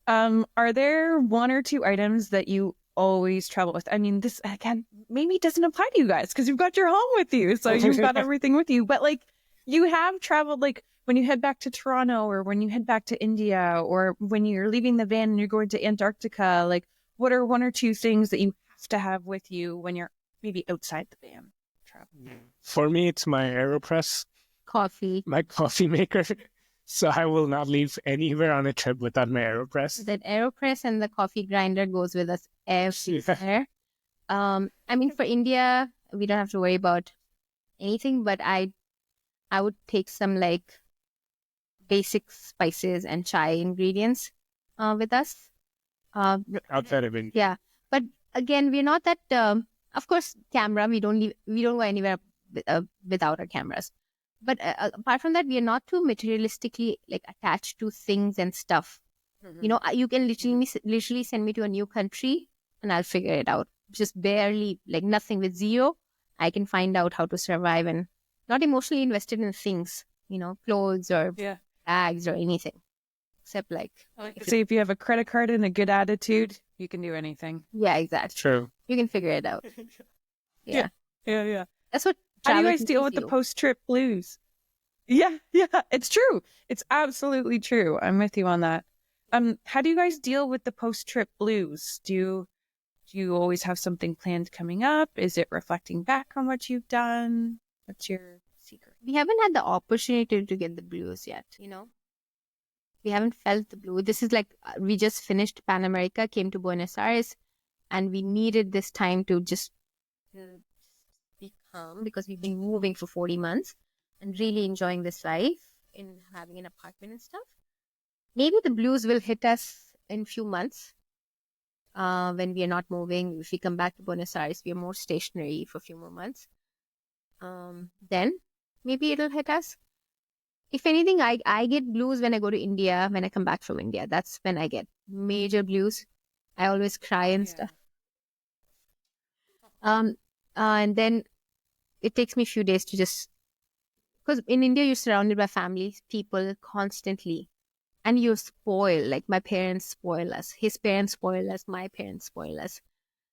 Are there 1 or 2 items that you always travel with? I mean, this again maybe doesn't apply to you guys because you've got your home with you, so you've got everything with you. But like, you have traveled, like when you head back to Toronto, or when you head back to India, or when you're leaving the van and you're going to Antarctica. Like, what are 1 or 2 things that you have to have with you when you're maybe outside the van traveling? For me, it's my AeroPress, Coffee. my coffee maker. So I will not leave anywhere on a trip without my AeroPress. That AeroPress and the coffee grinder goes with us everywhere. I mean, for India, we don't have to worry about anything, but I would take some like basic spices and chai ingredients with us. Outside of India. Yeah, but again, we're not that. Of course, camera. We don't go anywhere without our cameras. But apart from that, we are not too materialistically like attached to things and stuff. You know, you can literally send me to a new country and I'll figure it out. Just barely, like nothing, with zero, I can find out how to survive and not emotionally invested in things, you know, clothes or bags or anything. Except like, if you have a credit card and a good attitude, you can do anything. Yeah, exactly. True. You can figure it out. Yeah. That's what. How do you guys deal with the post-trip blues? Yeah, it's true. It's absolutely true. I'm with you on that. How do you guys deal with the post-trip blues? Do you always have something planned coming up? Is it reflecting back on what you've done? What's your secret? We haven't had the opportunity to get the blues yet, you know. We haven't felt the blue. This is like, we just finished Pan America, came to Buenos Aires, and we needed this time to just be calm because we've been moving for 40 months and really enjoying this life in having an apartment and stuff. Maybe the blues will hit us in a few months when we are not moving. If we come back to Buenos Aires, we are more stationary for a few more months. Then maybe it'll hit us. If anything, I get blues when I go to India, when I come back from India. That's when I get major blues. I always cry and stuff. And then it takes me a few days to just, because in India you're surrounded by family, people constantly, and you're spoiled. Like my parents spoil us, his parents spoil us, my parents spoil us.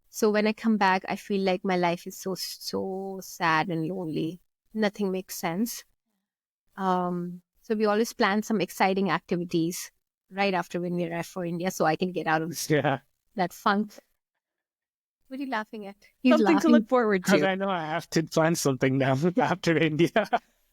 So when I come back, I feel like my life is so sad and lonely. Nothing makes sense. So we always plan some exciting activities right after when we arrive for India, so I can get out of that funk. What are you laughing at? Something to look forward to. Because I know I have to plan something now after India.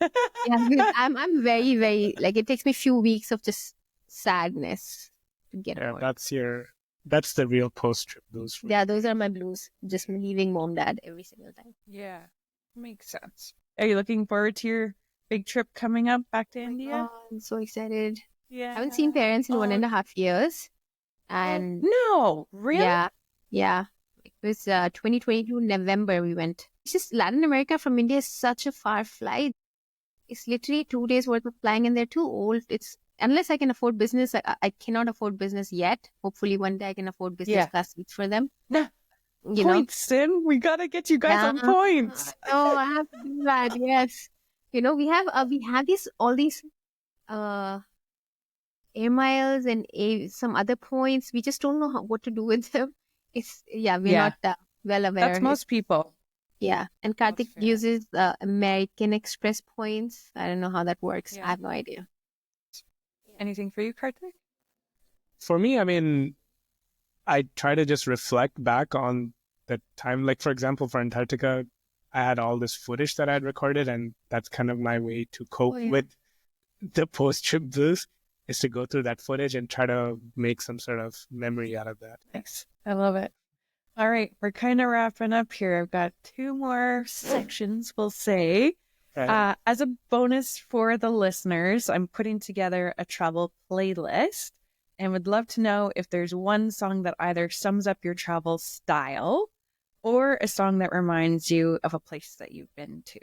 Yeah, I'm very, very, like, it takes me a few weeks of just sadness to get over. That's the real post-trip blues. Yeah, those are my blues. Just leaving mom, dad every single time. Yeah, makes sense. Are you looking forward to your big trip coming up back to India? Oh, I'm so excited. Yeah. I haven't seen parents in 1.5 years. And no, really? Yeah. It was 2022 November we went. It's just Latin America from India is such a far flight. It's literally 2 days worth of flying and they're too old. It's unless I can afford business. I cannot afford business yet. Hopefully one day I can afford business class seats for them. No. You points, Sin. We gotta get you guys on points. Oh, I have to do that. Yes. You know, we have all these air miles and some other points. We just don't know what to do with them. We're not well aware. That's most people. Yeah, and Kartik uses American Express points. I don't know how that works. I have no idea. Anything for you, Kartik? For me, I mean, I try to just reflect back on the time. Like, for example, for Antarctica, I had all this footage that I had recorded, and that's kind of my way to cope with the post-trip blues, is to go through that footage and try to make some sort of memory out of that. Thanks. I love it. All right, we're kind of wrapping up here. I've got 2 more sections, we'll say. Right. As a bonus for the listeners, I'm putting together a travel playlist and would love to know if there's one song that either sums up your travel style or a song that reminds you of a place that you've been to.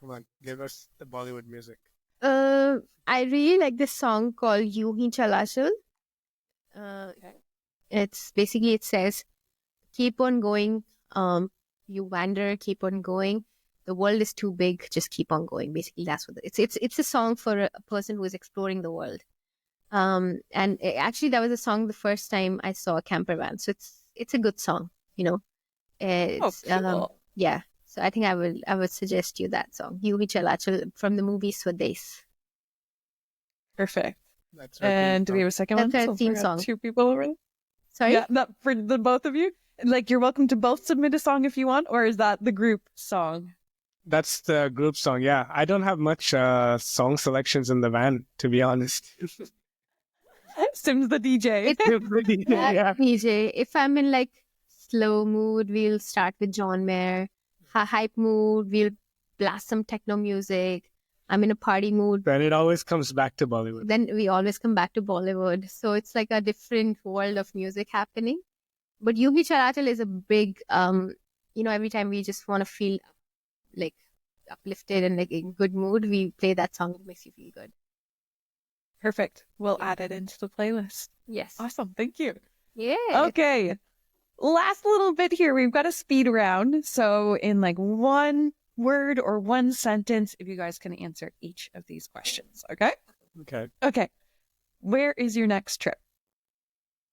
Come on, give us the Bollywood music. I really like this song called "You Hi Chala Chal." It's basically, it says, keep on going. You wander, keep on going. The world is too big, just keep on going. Basically, that's what it's a song for a person who is exploring the world. Actually, that was a song the first time I saw a campervan. So it's a good song, you know. It's cool. yeah. So I think I would suggest you that song, "You Hi Chala Chal" from the movie Swades. Perfect. That's our theme And do we song. have a second That's one? our theme we got song. 2 people over there. Sorry. Yeah, that for the both of you. Like, you're welcome to both submit a song if you want, or is that the group song? That's the group song. Yeah, I don't have much song selections in the van, to be honest. Sim's the DJ. Yeah. DJ. If I'm in like slow mood, we'll start with John Mayer. Hype mood, we'll blast some techno music. I'm in a party mood, Then it always comes back to Bollywood. then we always come back to Bollywood. So it's like a different world of music happening. But Yuhi Charatal is a big, every time we just want to feel like uplifted and like in good mood, we play that song. It makes you feel good. Perfect. We'll add it into the playlist. Yes. Awesome. Thank you. Yeah. Okay. Last little bit here. We've got a speed round. So in like 1 word or 1 sentence, if you guys can answer each of these questions. Okay? Okay. Okay. Where is your next trip?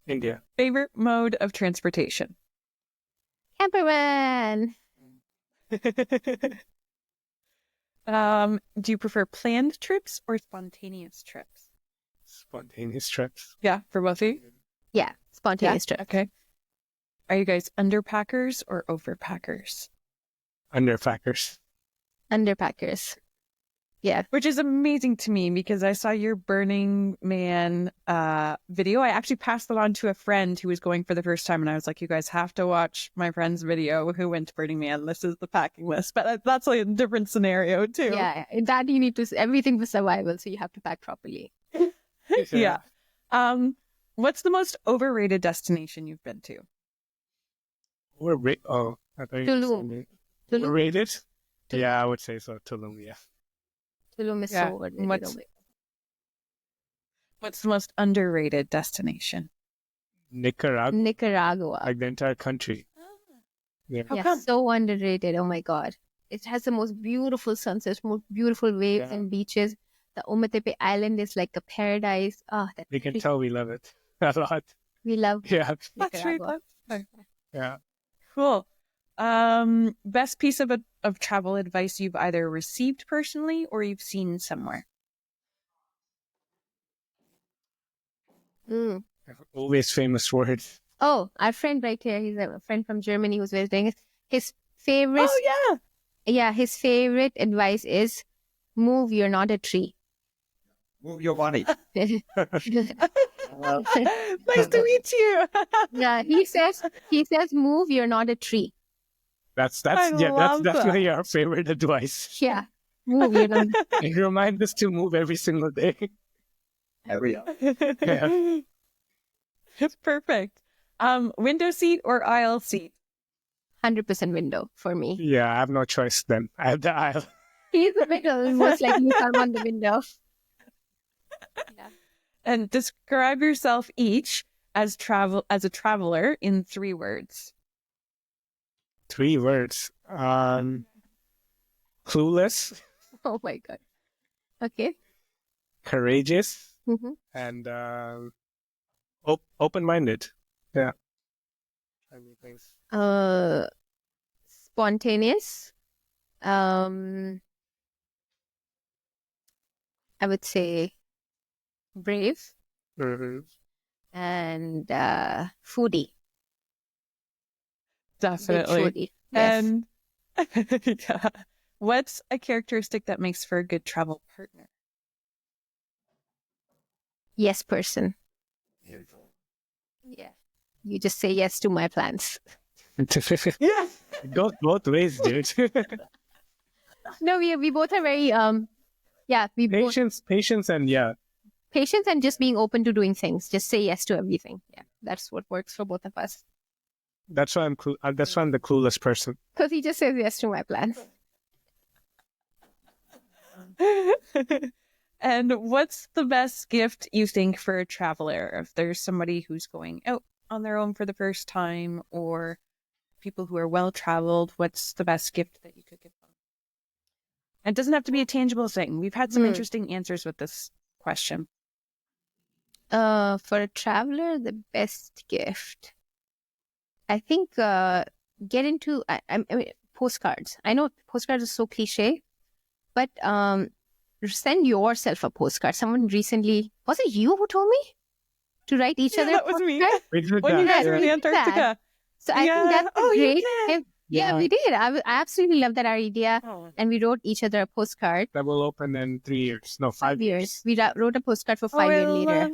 India. Favorite mode of transportation? Campervan. Do you prefer planned trips or spontaneous trips? Spontaneous trips. Yeah, for both of you? Yeah. Spontaneous trip. Okay. Are you guys underpackers or overpackers? Underpackers. Underpackers. Yeah. Which is amazing to me because I saw your Burning Man video. I actually passed it on to a friend who was going for the first time, and I was like, you guys have to watch my friend's video who went to Burning Man. This is the packing list. But that's like a different scenario too. Yeah. That you need to, everything for survival. So you have to pack properly. Yeah. What's the most overrated destination you've been to? Oh, I thought you Tulum. said Tulum. overrated? Yeah, I would say so. Tulum, yeah. Tulum is Yeah, so overrated. what's- What's the most underrated destination? Nicaragua, Nicaragua. like the entire country. Yeah. How Yeah, come? so underrated. Oh my God. It has the most beautiful sunsets, most beautiful waves Yeah. and beaches. The Ometepe Island is like a paradise. Oh, that We can tell we love it a lot. we love Yeah. That's right. Nicaragua. Yeah. Cool. Best piece of travel advice you've either received personally or you've seen somewhere. Mm. Always famous words. Oh, our friend right here, he's a friend from Germany who's visiting us. His favorite, Oh his favorite advice is move, you're not a tree. Move your body. yeah. Nice to meet you. Yeah, he says, move, you're not a tree. That's I that's love that. definitely our favorite advice. Yeah, move, you're not. And remind us to move every single day. Every Yeah. It's perfect. Window seat or aisle seat? 100% window for me. Yeah, I have no choice then. I have the aisle. He's the middle, most likely I'm on the window. Yeah. And describe yourself each as a traveler in 3 words. 3 words. Clueless, Oh my God. Okay. courageous, Mm-hmm. and open-minded. Yeah. Spontaneous. I would say brave Mhm. and foodie. Big Definitely. foodie. Yes. And yeah. What's a characteristic that makes for a good travel partner? Yes person. Yeah. you just say yes to my plans. Yeah. It goes both ways, dude. No, we both are very we both Patience, and patience and just being open to doing things. Just say yes to everything. Yeah, that's what works for both of us. that's why I'm cool. That's why I'm the coolest person. Because he just says yes to my plans. And what's the best gift you think for a traveler? If there's somebody who's going out on their own for the first time, or people who are well traveled, what's the best gift that you could give them? It doesn't have to be a tangible thing. We've had some interesting answers with this question. For a traveler, the best gift, I think, get into I mean, postcards. I know postcards are so cliche, but send yourself a postcard. Someone recently, was it you who told me to write each other? That was me. We did When you that, guys were in yeah. Antarctica. So I think that's a you great did. gift. Yeah, we did. I absolutely love that idea. Oh. And we wrote each other a postcard. that will open in 3 years. No, 5 years. We wrote a postcard for 5 years later.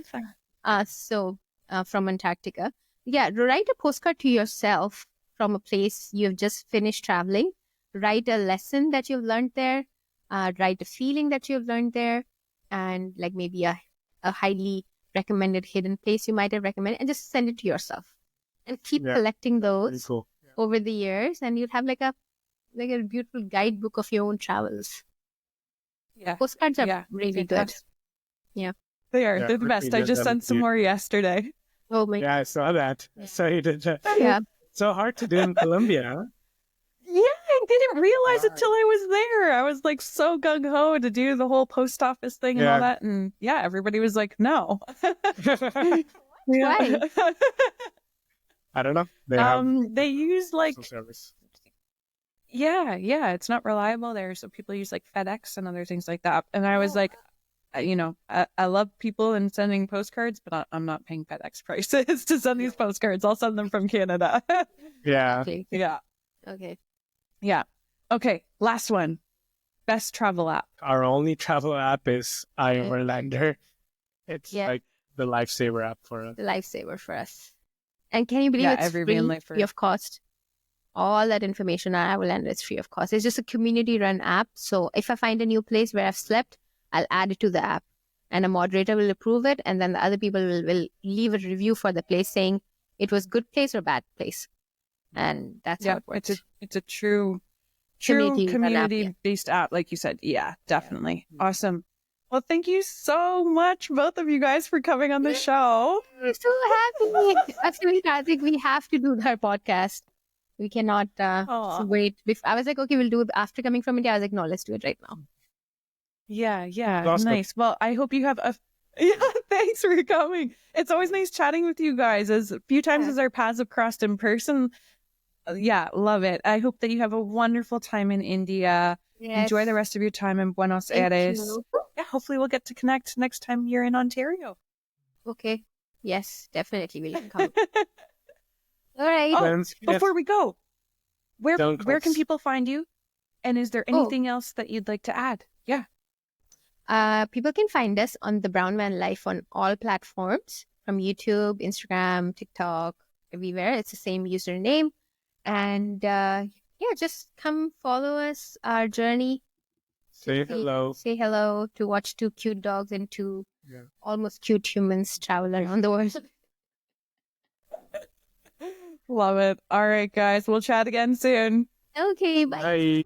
From Antarctica. Yeah, write a postcard to yourself from a place you have just finished traveling. Write a lesson that you've learned there. Write a feeling that you've learned there. And like maybe a highly recommended hidden place you might have recommended. And just send it to yourself. And keep collecting Very those cool. over the years. And you'll have like a beautiful guidebook of your own travels. Yeah. Postcards are really good. fantastic. Yeah. They are. Yeah, They're the best. I Ricky did just that sent with some you. more yesterday. Oh my Yeah, I saw that. So you did that. Yeah. So hard to do in Colombia, huh? Yeah, I didn't realize it till I was there. I was like so gung ho to do the whole post office thing and all Yeah. that, and everybody was like, "No." Why? I don't know. They have They use like postal service. yeah, it's not reliable there, so people use like FedEx and other things like that. And I was like, I love people and sending postcards, but I'm not paying FedEx prices to send these postcards. I'll send them from Canada. Yeah. Okay. Yeah. Okay. Yeah. Okay, last one. Best travel app. Our only travel app is iOverlander. It's Yeah. like the lifesaver app for us. The lifesaver for us. And can you believe Yeah, it's every free, van lifer. free of cost? All that information on Avalanche is free of cost. It's just a community-run app. So if I find a new place where I've slept, I'll add it to the app. And a moderator will approve it. And then the other people will leave a review for the place saying it was good place or bad place. And that's how it works. It's a true Community-run app, community-based app, like you said. Yeah, definitely. Awesome. Well, thank you so much, both of you guys, for coming on the show. I'm so happy. Absolutely, Kartik. We have to do our podcast. We cannot wait. I was like, okay, we'll do it after coming from India. I was like, no, let's do it right now. Yeah. Awesome. Nice. Well, I hope you have yeah, thanks for coming. It's always nice chatting with you guys. As few times as our paths have crossed in person. Yeah, love it. I hope that you have a wonderful time in India. Yes. Enjoy the rest of your time in Buenos Thank Aires. you. Yeah, hopefully we'll get to connect next time you're in Ontario. Okay. Yes, definitely. We'll come. All right. Oh, Friends, before we go, where Don't can close. people find you? And is there anything else that you'd like to add? Yeah. People can find us on the Brown Van Life on all platforms, from YouTube, Instagram, TikTok, everywhere. It's the same username. And just come follow us, our journey. Say hello. Say hello, to watch two cute dogs and two almost cute humans travel around the world. Love it. All right, guys. We'll chat again soon. Okay, bye. Bye.